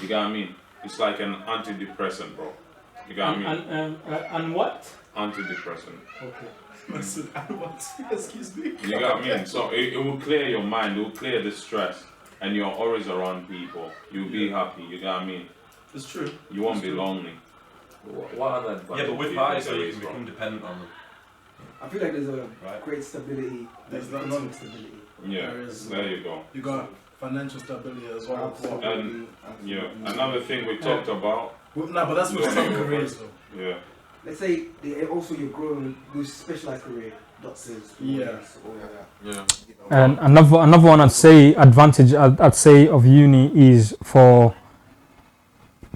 You get what I mean? It's like an antidepressant, bro. You get what I mean? and what? Antidepressant. Okay. Excuse me. You get what I mean? So it will clear your mind, it will clear the stress, and you're always around people. You'll be happy, you get what I mean? It's true. You won't be lonely. What other Yeah, but with parties, though, you can become dependent on them. I feel like there's a Right. great stability. There's There's economic not- stability. Yeah, There is- there you go. You got financial stability as well. And yeah, another thing we talked about, No, but that's with Yeah. some careers though. yeah, Let's say also you're growing with specialized career, doctors, Yeah. lawyers, all of that. Yeah. You know. And another one I'd say advantage I'd say of uni is for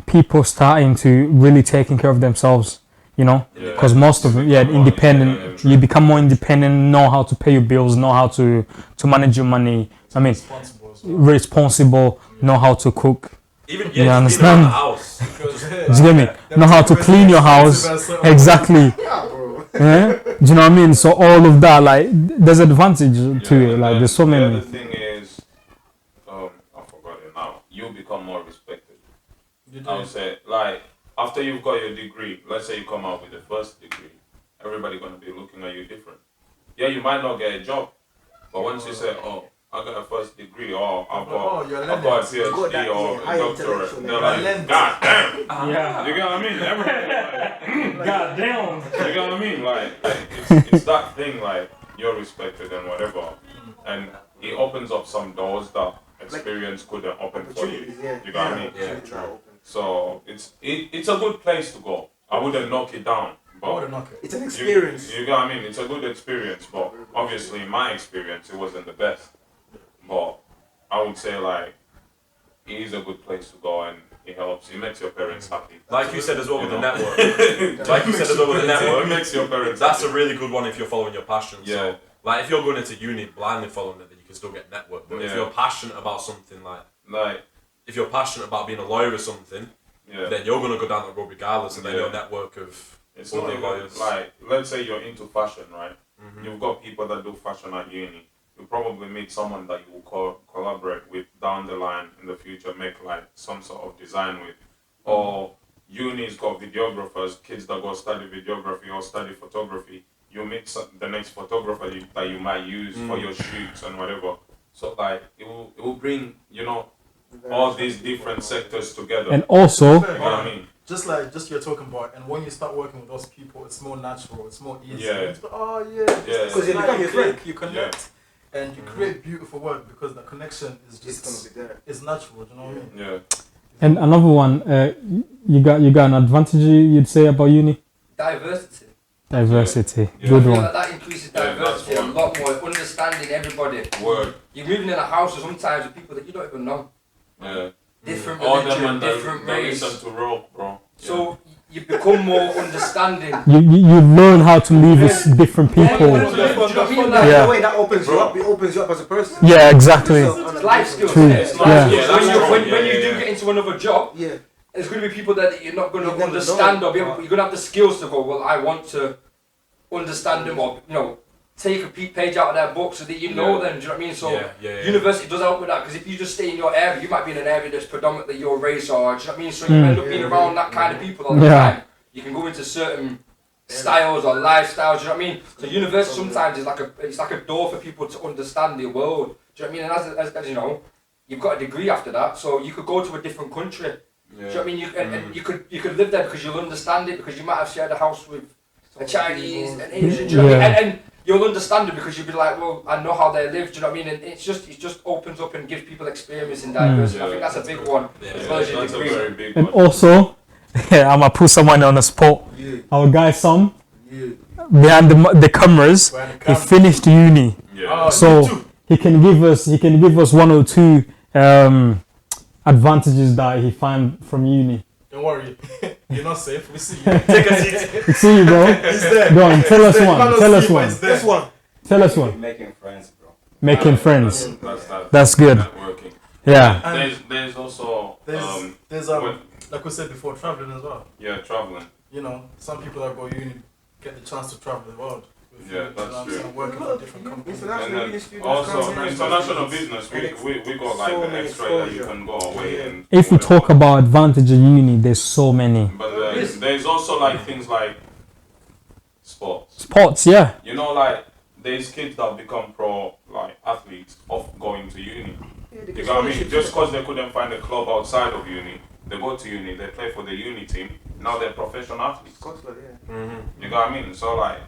people starting to really taking care of themselves. You know, yeah. because most of them, You become more independent. You become more independent, know how to pay your bills, know how to manage your money. I mean, Responsible as well. responsible, know how to cook. Even You just understand? being around the house. Do you get me? Know how to clean your house. Exactly. Yeah, bro. Yeah? Do you know what I mean? So all of that, like, there's advantage to it. Like, there's so The many. other thing is, I forgot it now. You become more respected. I would say, like, after you've got your degree, let's say you come out with the first degree, everybody gonna be looking at you different. Yeah, you might not get a job, but once you say, oh, I got a first degree, or I've got you're a PhD that, or yeah, a high doctorate, intellectual they're level. like, God damn! Yeah. You get what I mean? Everybody, God damn. you get what I mean? Like it's that thing, like, you're respected and whatever. And it opens up some doors that experience couldn't open for you. Opportunities, yeah. You got what I mean? Yeah, true. So it's a good place to go. I wouldn't knock it down. I would But have knocked it. It's an experience. you got what I mean? It's a good experience, but obviously in my experience it wasn't the best. But I would say, like, it is a good place to go and it helps. It makes your parents happy. Like you said as well with the You know? network. Like you said as well with the It network. makes your parents That's happy. a really good one if you're following your passion. Yeah. So, like, if you're going into uni blindly following it, then you can still get network. But if Yeah. you're passionate about something, like, Like, if you're passionate about being a lawyer or something, yeah. then you're going to go down that road regardless, and then Yeah. your network of It's all not the even, lawyers. like, let's say you're into fashion, right? Mhm. You've got people that do fashion at uni. You probably meet someone that you will collaborate with down the line in the future, make like some sort of design with. Or uni's got videographers, kids that go study videography or study photography. You meet the next photographer that you might use for your shoots and whatever. So like it will bring, you know, all these different sectors together. And also, You know what I mean? Just you're talking about, and when you start working with those people, it's more natural, it's more easy. Yeah. It's, oh yeah, Yeah. because you become you a click, you connect, and you create beautiful work because the connection is It's gonna just be there. it's natural. Do you know what I mean? Yeah. And another one, you got an advantage you'd say about uni? Diversity. Diversity. Yeah. Good I feel one. like that increases Yeah, diversity that's a lot more, understanding everybody. Word. You're moving in a house sometimes with people that you don't even know. Yeah. Different All them religion, man different that race. listen to rock, bro. So you become more understanding. You learn how to live with different people. The way that opens you up, it opens you up as a person. Yeah, exactly. It's life skills. True. Isn't it? It's life Yeah. skills. Yeah, that's When true. you Yeah, do yeah. get into another job, Yeah. there's going to be people that you're not going You to never understand know. or be able, you're going to have the skills to go, well, I want to understand them or, take a page out of their book so that you know them, do you know what I mean? So university does help with that, because if you just stay in your area, you might be in an area that's predominantly your race or, do you know what I mean? So you end up being around that kind of people all the time. You can go into certain styles or lifestyles, do you know what I mean? So university sometimes is like a door for people to understand the world, do you know what I mean? And as you know, you've got a degree after that, so you could go to a different country. Do you know what I mean? And you could live there because you'll understand it, because you might have shared a house with a Chinese, an Asian, do you know what I mean? And you'll understand it because you'll be like, well, I know how they live, do you know what I mean? And it just opens up and gives people experience in diversity. I think that's a big one, as well as your That's a degree. very big And one. also, I'm gonna put someone on the spot. Yeah. Our guy Sam, Yeah. behind the cameras, he finished uni, Yeah. so he can give us one or two advantages that he found from uni. Don't worry, you're not safe. We see you. Take a seat. See you, bro. He's there. Go on, tell us He's there. one. Cannot Tell us see, but one. he's there. This one. Tell us one. Making friends, bro. Making friends. That's That's good. networking. Yeah. And There's also there's like we said before, traveling as well. traveling. You know, some people that go uni get the chance to travel the world. with Yeah, you, that's you know what I'm true. saying, working for different companies. And International then students also come here. international business, we got like So the many extra that you exposure. can go away and If we talk about advantage of uni, there's so many. but there's also like things like sports. Sports, yeah. You know, like there's kids that become pro like athletes of going to uni. You know what I mean? Just because they couldn't find a club outside of uni, they go to uni, they play for the uni team. Now they're professional athletes. Scotland, yeah. You know what I mean? So like,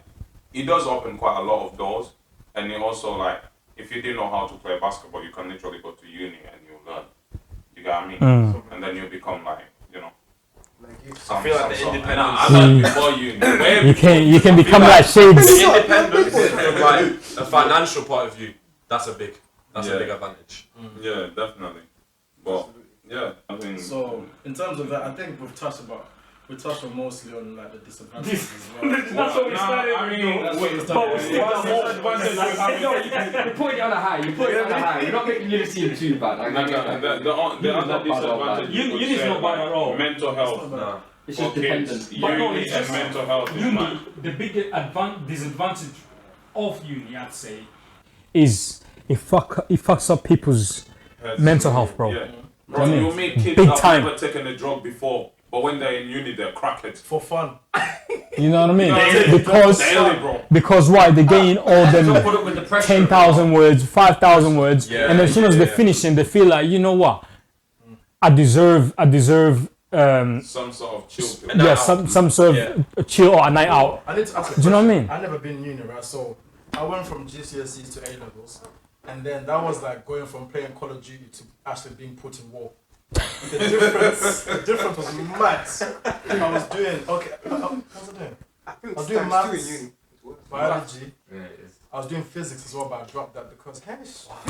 it does open quite a lot of doors, and it also like, if you didn't know how to play basketball, you can literally go to uni and you learn. You know what I mean? And then you become like, I feel like the some- independence. Nah, I learned before uni. Way You can become like shades. The independence from like a financial point of view, that's a big advantage. Yeah, definitely. But yeah, I think So in terms of that, I think we touched on mostly on like the disadvantages as well. That's what we started I with, mean, though. That's what we wait, started with. You're putting it on a high. You're putting it on a high. You're not making uni seem too bad. I get that. the other disadvantage you could Uni's say, not bad at all. mental health. Nah. It's For just kids, dependent. But no, uni it's and just- mental health is Uni, mad. the big disadvantage of uni, I'd say, Is it fucks up people's mental health, bro. Yeah. Bro, I mean, you meet kids big that time. have never taken a drug before, but when they're in uni, they're crackheads. For fun. You know what I mean? Daily, Because bro. because why they gain all Don't them put up with the pressure. 10,000 words, 5,000 words, Yeah, and as soon as they yeah. finish and they feel like, you know what, I deserve Some sort of chill pill. yeah, some sort of chill or a night out. I need to ask a Do you know what I question. mean? I never been in uni, right? So I went from GCSEs to A levels, and then that was like going from playing Call of Duty to actually being put in war. The difference was mad. I was doing what was I doing? I think I was doing times maths. 2 in uni. Biology. Yeah, it is. I was doing physics as well, but I dropped that because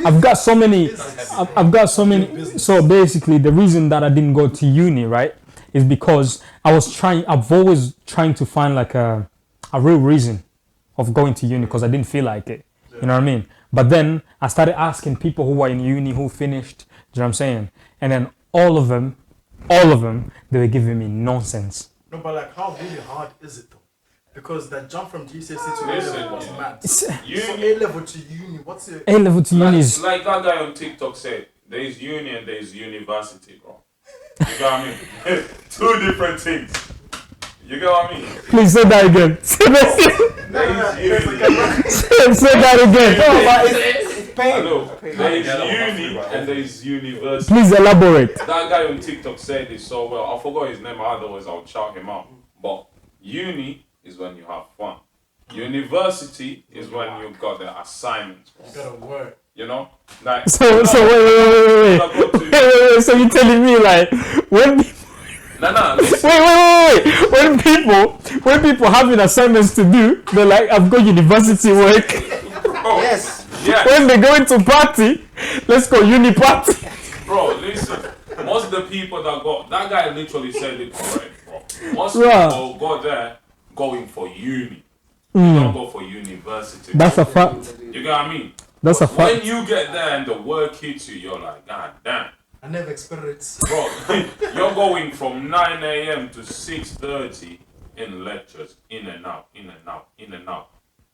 I've got so many. physics. I've got so many. So basically, the reason that I didn't go to uni, right, is because I've always trying to find like a real reason of going to uni because I didn't feel like it. You know what I mean? But then I started asking people who were in uni who finished. Do you know what I'm saying? And then all of them, they were giving me nonsense. No, but like, how really hard is it though? Because that jump from GCSE to A Listen, level was mad. It's, So A level to uni, what's it? A level to uni is Like that guy on TikTok said, there's uni and there's university, bro. You get what I mean? Two different things. You get what I mean? Please say that again. Say There's uni. that again. It's pain. Hello. There's uni and there's university. Please elaborate. That guy on TikTok said it so well. I forgot his name, otherwise I'll shout him out. But uni is when you have fun. University is when you got the assignments. You gotta work. You know, like So wait. So you're telling me like when listen. wait. When people having assignments to do, they're like, I've got university work. Bro, Yes. yeah, When they go into party, let's go uni party. bro, listen. Most of the people that guy literally said it correct, bro. Most Yeah. people go there going for uni. You don't go for university. That's a fact. You get what I mean? That's a When fact. you get there and the work hits you, you're like, God damn. I never experienced. Bro, you're going from 9 a.m. to 6:30 in lectures, in and out.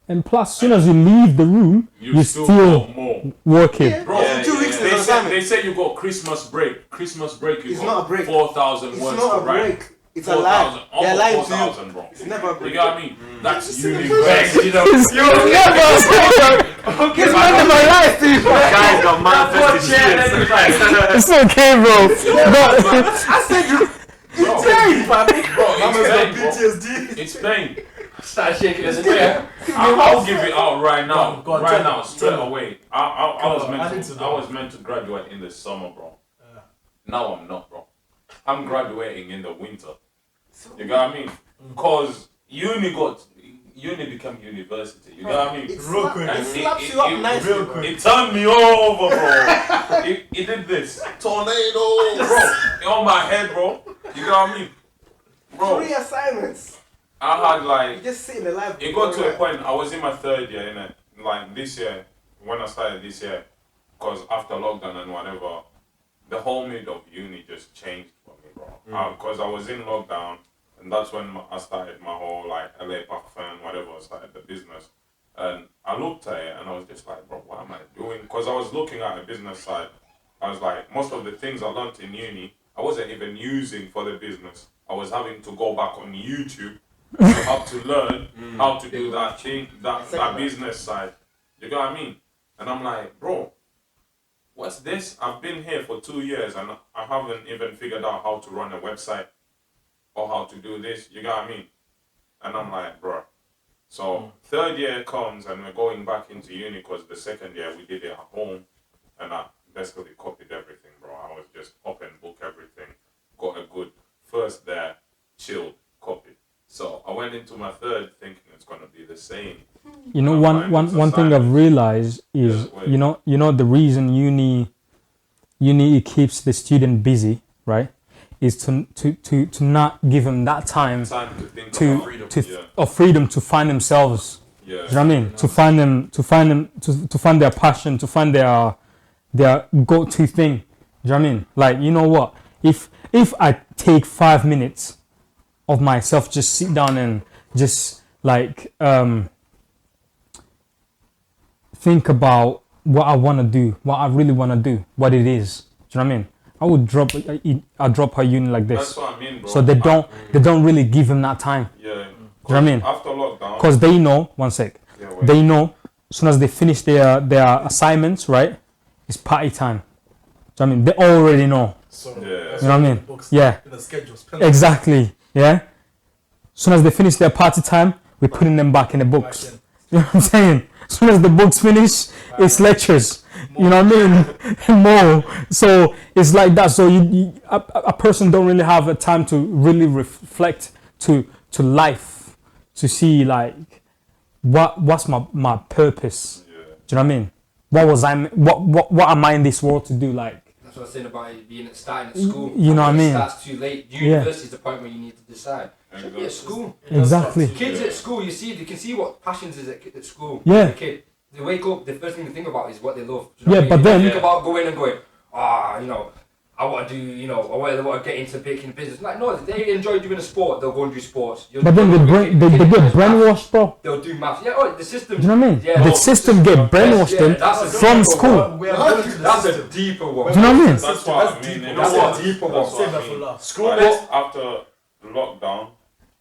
And plus, soon as you leave the room, you're still still got more. working. Bro, Yeah, 2 weeks they is say, you got Christmas break. Christmas break, you It's got not a break. 4,000 It's words not to a write. break. It's a lie. 4,000, They're lying to you. 4,000, bro. It's never a You break. get what I mean? That's It's in the university. It's never. It's never life, dude. Guys got manifested shit. It's okay, bro. I said you. Bro, It's pain, fam. bro, Mama's it's got pain, bro. PTSD. It's pain. Start shaking as a I'll give it out right now. Go on, right tell now, me, straight tell me. away. I was on, I need to know. I was meant to graduate in the summer, bro. Now I'm not, bro. I'm graduating in the winter. You get what I mean? Cause uni became university. You get what I mean? It slaps you up nicely, real bro. quick. It turned me over, bro. it did this. Tornado, bro. On my head, bro. You get what I mean? Bro, 3 assignments. I had like You just sitting alive. it got to a point. I was in my 3rd year, innit? Like this year, when I started this year, because after lockdown and whatever, the whole mood of uni just changed for me, bro. Because I was in lockdown, and that's when I started my whole like LA Parfum, whatever. I started the business, and I looked at it and I was just like, bro, what am I doing? Because I was looking at the business side. I was like, most of the things I learned in uni, I wasn't even using for the business. I was having to go back on YouTube. How to learn how to do that thing, that business side. You get what I mean? And I'm like, bro, what's this? I've been here for 2 years and I haven't even figured out how to run a website or how to do this. You get what I mean? And I'm like, bro. So 3rd year comes and we're going back into uni because the 2nd year we did it at home and I basically copied everything, bro. I was just open book everything, got a good first there, chilled, copied. So I went into my 3rd thinking it's gonna be the same. You know, one thing I've realized is, you know the reason uni it keeps the student busy, right? Is to not give them that time Time to think to about freedom. of freedom to find themselves. Yeah. Do you know what I mean? To find their passion, to find their go-to thing. Do you know what I mean? Like, you know what? If I take 5 minutes of myself, just sit down and just like think about what I want to do, what I really want to do, what it is. Do you know what I mean? I would drop her uni like this. That's what I mean, bro. So they don't really give him that time. Yeah. Do you know what I mean? After lockdown. Because they know, one sec, they know as soon as they finish their assignments, right, it's party time. Do you know what I mean? They already know. So, Yeah. You know what I mean? Yeah. In the schedules. Exactly. Yeah. As soon as they finish their party time, we're putting them back in the books. Back in. You know what I'm saying? As soon as the books finish, it's lectures. You know what I mean? More. So it's like that. So a person don't really have a time to really reflect to life, to see like what's my purpose. Yeah. Do you know what I mean? What am I in this world to do? Like, That's what I was saying about it being starting at school. You know what I mean? It starts too late. University is the point where you need to decide. Should be at school. exactly. Kids at school, they can see what passions is at school. Yeah. The kid, they wake up, the first thing they think about is what they love. Do Yeah, what I mean? but They then- don't think about going and going, I want to do, I want to get into making a business. Like, no, they enjoy doing a sport, they'll go and do sports. But then they get brainwashed, bro. They'll do maths. Yeah, the system. Do you know what I mean? Yeah. The system get brainwashed them that's a from deeper school. one. We are going to the That's system. a deeper one. Do you know what I mean? That's what I mean. You know That's what? a deeper one. That's what Save I that for mean. last. School after lockdown,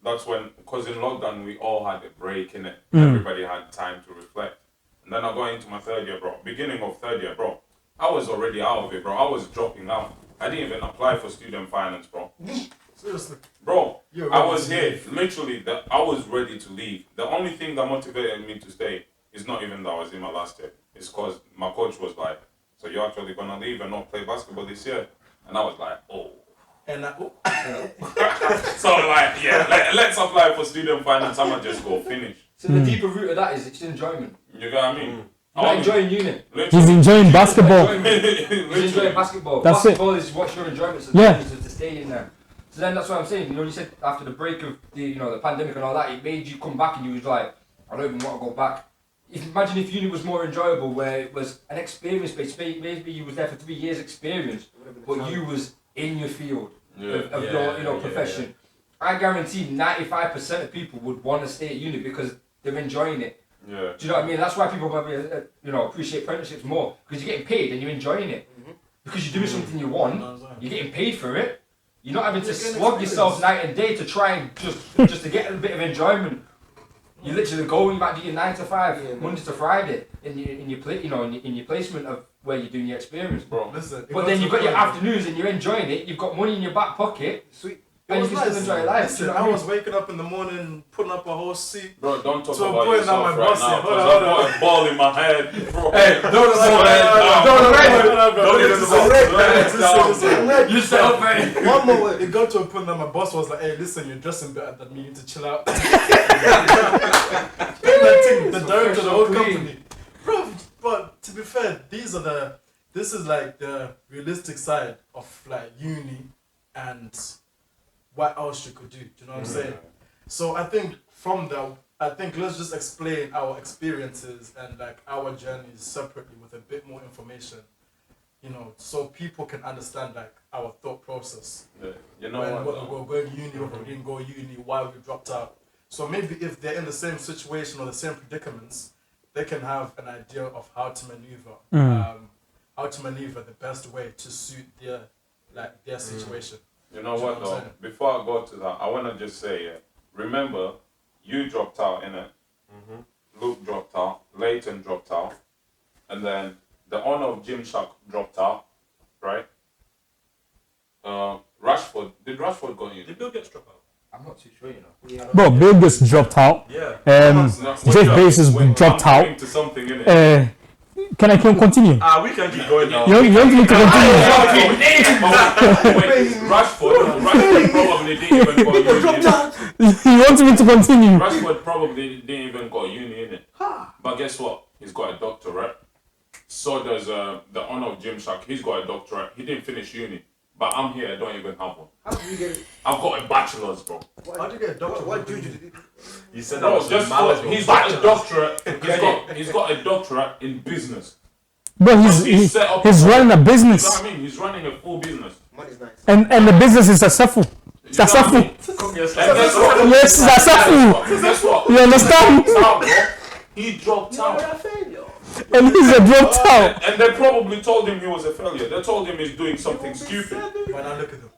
that's when, because in lockdown we all had a break in it. Everybody had time to reflect. And then I got into my 3rd year, bro. Beginning of 3rd year, bro. I was already out of it, bro. I was dropping out. I didn't even apply for student finance, bro. Seriously. Bro, You're I ready was to here. Literally, I was ready to leave. The only thing that motivated me to stay it's not even that I was in my last year. It's because my coach was like, so you're actually gonna leave and not play basketball this year? And I was like, oh. And So like, yeah, let's apply for student finance. I'ma just go finish. So the deeper root of that is it's enjoyment. You get what I mean? You're not enjoying uni. He's enjoying basketball. He's enjoying basketball. That's Basketball is what's your enjoyment. So Yeah. to stay in there. So then that's what I'm saying. You know, you said after the break of the pandemic and all that, it made you come back and you was like, I don't even want to go back. Imagine if uni was more enjoyable, where it was an experience based. Maybe you was there for 3 years experience, but you was in your field of your profession. I guarantee 95% of people would want to stay at uni because they're enjoying it. Yeah. Do you know what I mean? That's why people probably appreciate apprenticeships more, because you're getting paid and you're enjoying it. Because you're doing something you want, you're getting paid for it. You're not having to slog yourself night and day to try and just to get a bit of enjoyment. You literally go, you might do your 9 to 5, Monday to Friday, in your placement of where you're doing your experience. Bro, listen, But then you've got your afternoons and you're enjoying it. You've got money in your back pocket. Sweet. And you can still enjoy your life. Listen, I was waking up in the morning, putting up a whole suit. bro, don't talk So I'm about putting yourself down my right boss now, here. because Hold I've on. got a ball in my head, bro. Hey, don't You set up, man. One more, it got to a point that my boss was like, hey, listen, you're dressing better than me, you need to chill out. The director of the whole company. Bro, but to be fair, this is like the realistic side of like uni and what else you could do. Do you know what I'm saying? So I think from that, let's just explain our experiences and like our journeys separately with a bit more information, so people can understand like our thought process. Yeah. You know When what? we're going to uni, or we didn't go uni, why we dropped out. So maybe if they're in the same situation or the same predicaments, they can have an idea of how to maneuver the best way to suit their situation. You know what though? Before I go to that, I want to just say, remember, you dropped out, innit? Luke dropped out, Leighton dropped out, and then the owner of Gymshark dropped out, right? Rashford, did Rashford go in? Did Bill get struck out? I'm not too sure, Bro, Bill gets dropped out. Yeah. Jeff Bezos dropped out. To something, innit? Can I continue? We can keep going now. You want me to continue? Wait, Rashford probably didn't even go uni. You want me to continue? Rashford probably didn't even go uni, innit? But guess what? He's got a doctorate. So does the owner of Gymshark. He's got a doctorate. He didn't finish uni. But I'm here, I don't even have one. How did you get it? I've got a bachelor's, bro. How do you get a doctor? What do you do? You said that Bro, was just malice, for, bro. he's got a doctorate. He's got a doctorate in business. But He's set up. he's running a You know business, what I mean? He's running a full business. Money's nice. and the business is successful. You know what I Successful. mean? And guess what? Yes, successful. Guess what? You understand? Out, bro. He dropped out. And he's a dropped out. And they probably told him he was a failure. They told him he's doing something stupid. But now look at them.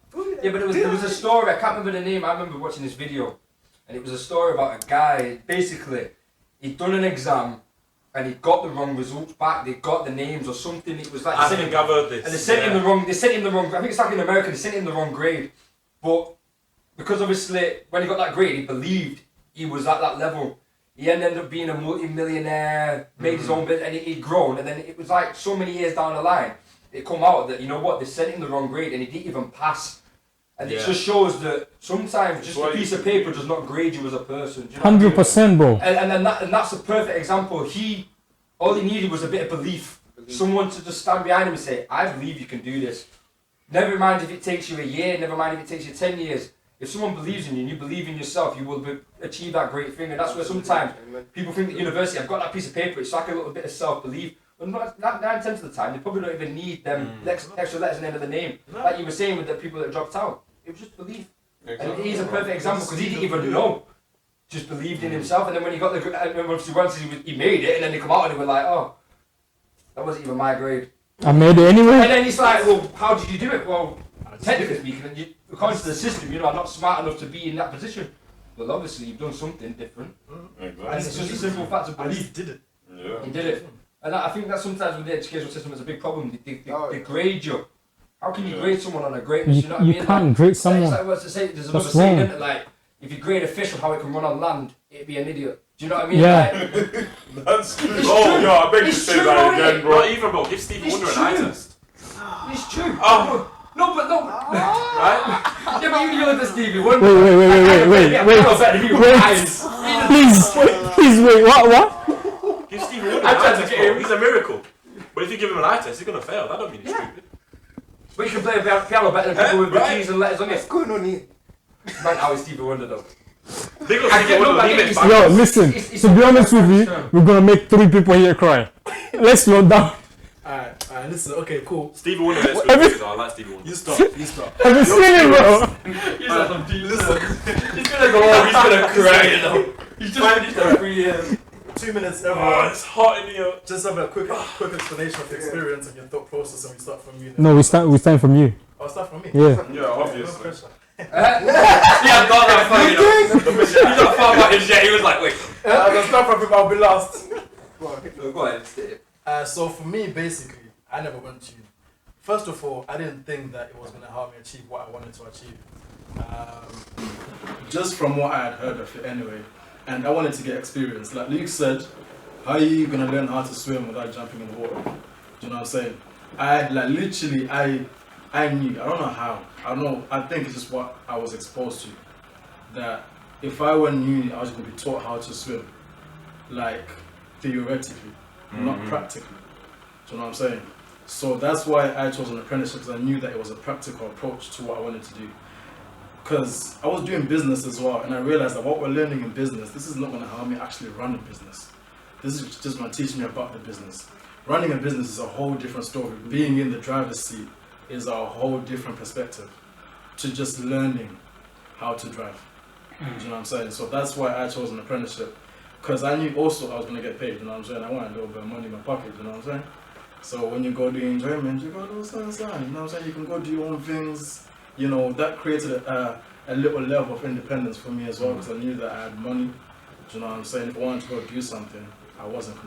Yeah, but there was a story, I can't remember the name, I remember watching this video, and it was a story about a guy, basically, he'd done an exam, and he got the wrong results back, they got the names or something, it was like... I think I've heard this. And they sent him the wrong, I think it's like in America, they sent him the wrong grade, but because obviously, when he got that grade, he believed he was at that level. He ended up being a multi-millionaire, made his own business, and he'd grown, and then it was like so many years down the line, it come out that, you know what, they sent him the wrong grade, and he didn't even pass. And it just shows that sometimes just a piece of paper does not grade you as a person. Do you know what I mean? 100%, bro. And that's a perfect example. All he needed was a bit of belief. Someone to just stand behind him and say, I believe you can do this. Never mind if it takes you a year, never mind if it takes you 10 years. If someone believes in you and you believe in yourself, you will achieve that great thing. And that's where sometimes people think at university, I've got that piece of paper, it's like a little bit of self-belief. But not 9/10 of the time, they probably don't even need them extra letters at the end of the name. Like you were saying with the people that dropped out. It was just belief. And he's a perfect example because he didn't even know. Just believed in himself. And then when he got the grade, and once he made it, and then they come out and they were like, oh, that wasn't even my grade. I made it anyway. And then he's like, well, how did you do it? Well, technically speaking, according to the system, I'm not smart enough to be in that position. Well, obviously, you've done something different. Exactly. And it's just a simple fact of And he belief. did it. Yeah. He did it. And I think that sometimes with the educational system, it's a big problem. They grade you. How can you grade someone on a greatness? You know what I mean? You can't grade someone. It's like what's to say, there's another That's saying, wrong. isn't it? Like, if you grade a fish on how it can run on land, it'd be an idiot. Do you know what I mean? Yeah. Like, That's true. Oh, yo, I beg you to It's say true, that isn't again, it? bro. Not even, bro. Give Stevie It's Wonder an eye true. test. It's true. Oh. No, but no. Right? Yeah, but you look at Stevie Wonder. Please wait. What? Give Stevie Wonder I an tried eye to test, get bro. him. He's a miracle. But if you give him an eye test, he's gonna fail. That don't mean he's stupid. But you can play a piano better than people with Right. keys and letters on What's it. going on here? Right now, it's Stevie Wonder though. Big up I Stevie get- no, Wonder. but He I makes get- Yo, listen. It's To be honest with you, we're gonna make 3 people here cry. Let's slow down. Alright, listen, okay, cool. Stevie Wonder makes good music, though. I like Stevie Wonder. You stop. Have you seen it, bro? He's like some deep. Listen, he's gonna go home. He's gonna cry. You know. He's just finished that 3 years. 2 minutes, Oh, everyone. it's hot in here. Just have a quick explanation of the experience and your thought process, and we start from you. No, we start from you. I'll start from me. Yeah. Yeah, obviously. Yeah, I got that far. You know. He's not far about his yet. He was like, wait. I'll start from him, I'll be last. Go ahead. So for me, basically, I never went to uni. First of all, I didn't think that it was going to help me achieve what I wanted to achieve. Just from what I had heard of it anyway. And I wanted to get experience. Like Luke said, how are you going to learn how to swim without jumping in the water? Do you know what I'm saying? I knew, I don't know how. I think it's just what I was exposed to. That if I went to uni, I was going to be taught how to swim. Like, theoretically, not practically. Do you know what I'm saying? So that's why I chose an apprenticeship, because I knew that it was a practical approach to what I wanted to do. Because I was doing business as well, and I realized that what we're learning in business, this is not going to help me actually run a business. This is just going to teach me about the business. Running a business is a whole different story. Being in the driver's seat is a whole different perspective to just learning how to drive. Do you know what I'm saying? So that's why I chose an apprenticeship. Because I knew also I was going to get paid, you know what I'm saying? I wanted a little bit of money in my pocket, you know what I'm saying? So when you go do enjoyment, you go do something, you know what I'm saying? You can go do your own things. You know, that created a little level of independence for me as well, because I knew that I had money. Do you know what I'm saying? If I wanted to go do something, I wasn't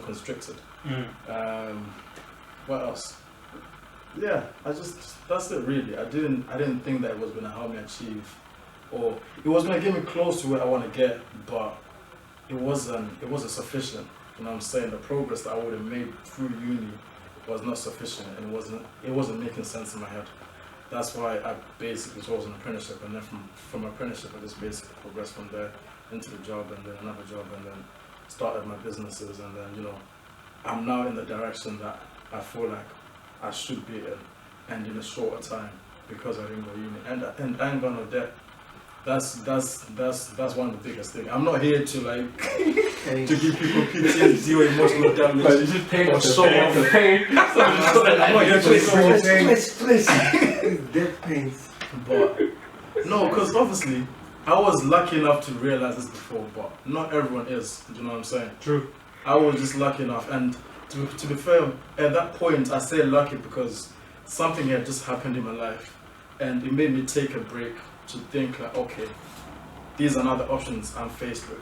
constricted. What else? Yeah, that's it really. I didn't think that it was gonna help me achieve, or it was gonna get me close to where I want to get, but it wasn't sufficient. You know what I'm saying? The progress that I would have made through uni was not sufficient, and it wasn't making sense in my head. That's why I basically chose an apprenticeship, and then from apprenticeship I just basically progressed from there into the job, and then another job, and then started my businesses, and then, you know, I'm now in the direction that I feel like I should be in, and in a shorter time, because I didn't go uni, and I ain't got no debt. That's one of the biggest things. I'm not here to like to give people PTSD or emotional damage or show off the pain. I'm not here to show off Please. Death pains. But no, because obviously I was lucky enough to realize this before, but not everyone is. Do you know what I'm saying? True. I was just lucky enough, and to be fair, at that point I say lucky because something had just happened in my life, and it made me take a break to think like, okay, these are not the options I'm faced with.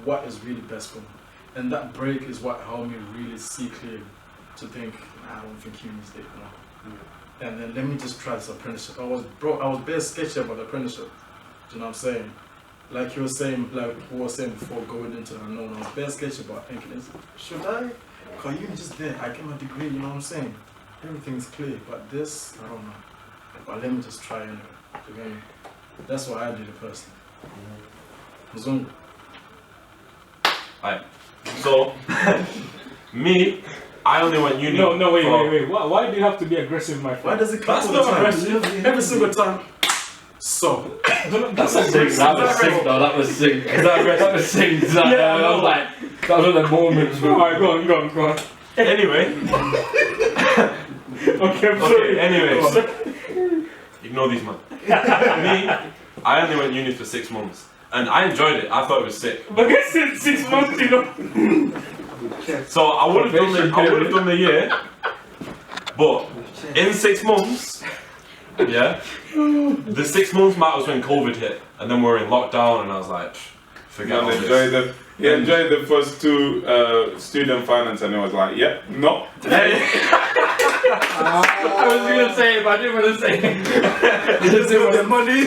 What is really best for me? And that break is what helped me really see clearly to think, nah, I don't think uni's it now. And then let me just try this apprenticeship. I was bare sketchy about the apprenticeship. Do you know what I'm saying? Like you were saying, like we were saying before going into the unknown, I was bare sketchy about thinking, should I? Because uni just there, I get my degree, you know what I'm saying? Everything's clear, but this, I don't know. But let me just try anyway. Again, that's why I did it personally. Zungu. Alright. So, me, I only went uni. No, wait. Why do you have to be aggressive, my Why friend? does it come That's all the not time? aggressive. Every single time. So, That's aggressive. That was sick. That was sick. Yeah, I know. That was the moments. Alright, go on. Anyway. Okay, I'm sorry. Anyway. Ignore these, man. Me, I only went uni for 6 months. And I enjoyed it. I thought it was sick. But guess in 6 months, you know. So I would have done the year. But in 6 months, yeah, the 6 months mark was when COVID hit. And then we were in lockdown, and I was like, forget all this. He enjoyed the first 2 student finance, and it was like, yep, no. I was gonna say it, but I didn't want to say it. the money.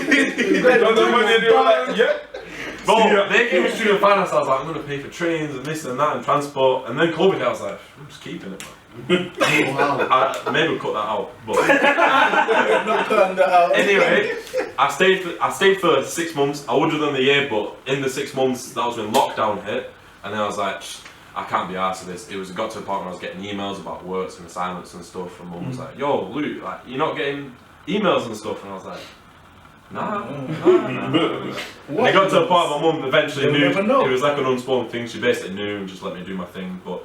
Got the money, and they were like, yep. Bro, they gave me student finance. I was like, I'm gonna pay for trains and this and that and transport. And then COVID hit. I was like, I'm just keeping it, man. Maybe we'll cut that out. But Not cutting that out. anyway, I stayed for 6 months. I would have done the year, but in the 6 months, that was when lockdown hit. And then I was like, I can't be arsed with this. It got to a point where I was getting emails about works and assignments and stuff. And mum was like, yo, Luke, like, you're not getting emails and stuff. And I was like, nah. And it got to a point my mum eventually You'll knew. never know. It was like an unspoken thing. She basically knew and just let me do my thing. But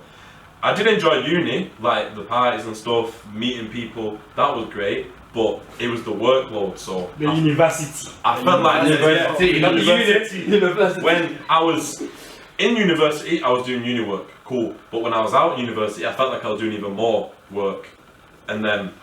I did enjoy uni, like the parties and stuff, meeting people. That was great. But it was the workload. So The university. I felt like University. when I was in university, I was doing uni work, cool. But when I was out of university, I felt like I was doing even more work. And then